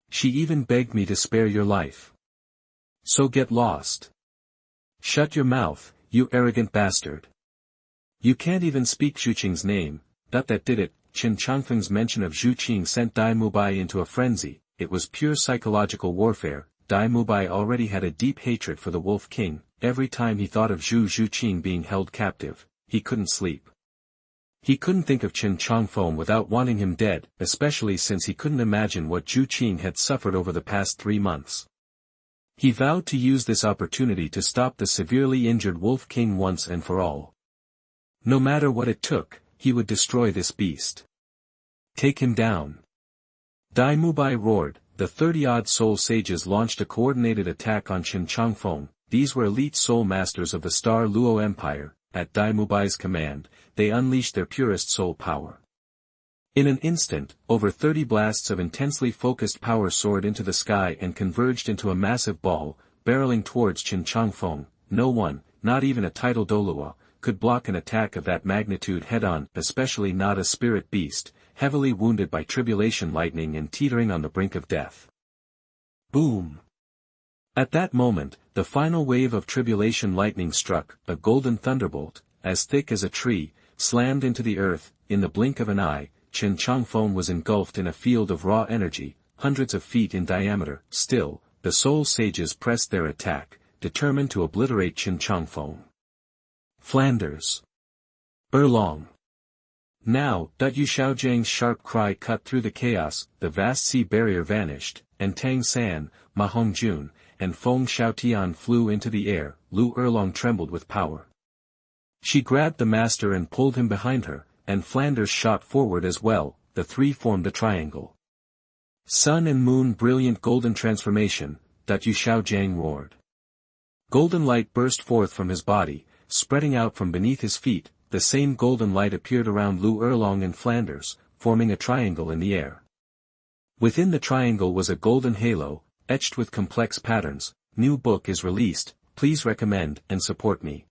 "She even begged me to spare your life. So get lost. Shut your mouth, you arrogant bastard. You can't even speak Zhu Zhuqing's name." That did it. Chen Changfeng's mention of Zhu Zhuqing sent Dai Mubai into a frenzy. It was pure psychological warfare. Dai Mubai already had a deep hatred for the Wolf King. Every time he thought of Zhu Zhuqing being held captive, he couldn't sleep. He couldn't think of Chen Changfeng without wanting him dead, especially since he couldn't imagine what Zhu Zhuqing had suffered over the past 3 months. He vowed to use this opportunity to stop the severely injured Wolf King once and for all. No matter what it took, he would destroy this beast. Take him down. Dai Mubai roared. The 30-odd soul sages launched a coordinated attack on Chen Changfeng. These were elite soul masters of the Star Luo Empire. At Dai Mubai's command, they unleashed their purest soul power. In an instant, over 30 blasts of intensely focused power soared into the sky and converged into a massive ball, barreling towards Chen Changfeng. No one, not even a titled Douluo, could block an attack of that magnitude head-on, especially not a spirit beast, heavily wounded by tribulation lightning and teetering on the brink of death. Boom! At that moment, the final wave of tribulation lightning struck. A golden thunderbolt, as thick as a tree, slammed into the earth. In the blink of an eye, Chen Changfeng was engulfed in a field of raw energy, hundreds of feet in diameter. Still, the soul sages pressed their attack, determined to obliterate Chen Changfeng. Flanders. Erlong. Now, Yu Xiaojiang's sharp cry cut through the chaos. The vast sea barrier vanished, and Tang San, Ma Hongjun, and Feng Xiaotian flew into the air. Lu Erlong trembled with power. She grabbed the master and pulled him behind her, and Flanders shot forward as well. The three formed a triangle. Sun and moon brilliant golden transformation, Yu Xiaojiang roared. Golden light burst forth from his body, spreading out from beneath his feet. The same golden light appeared around Lu Erlong and Flanders, forming a triangle in the air. Within the triangle was a golden halo, etched with complex patterns. New book is released, please recommend and support me.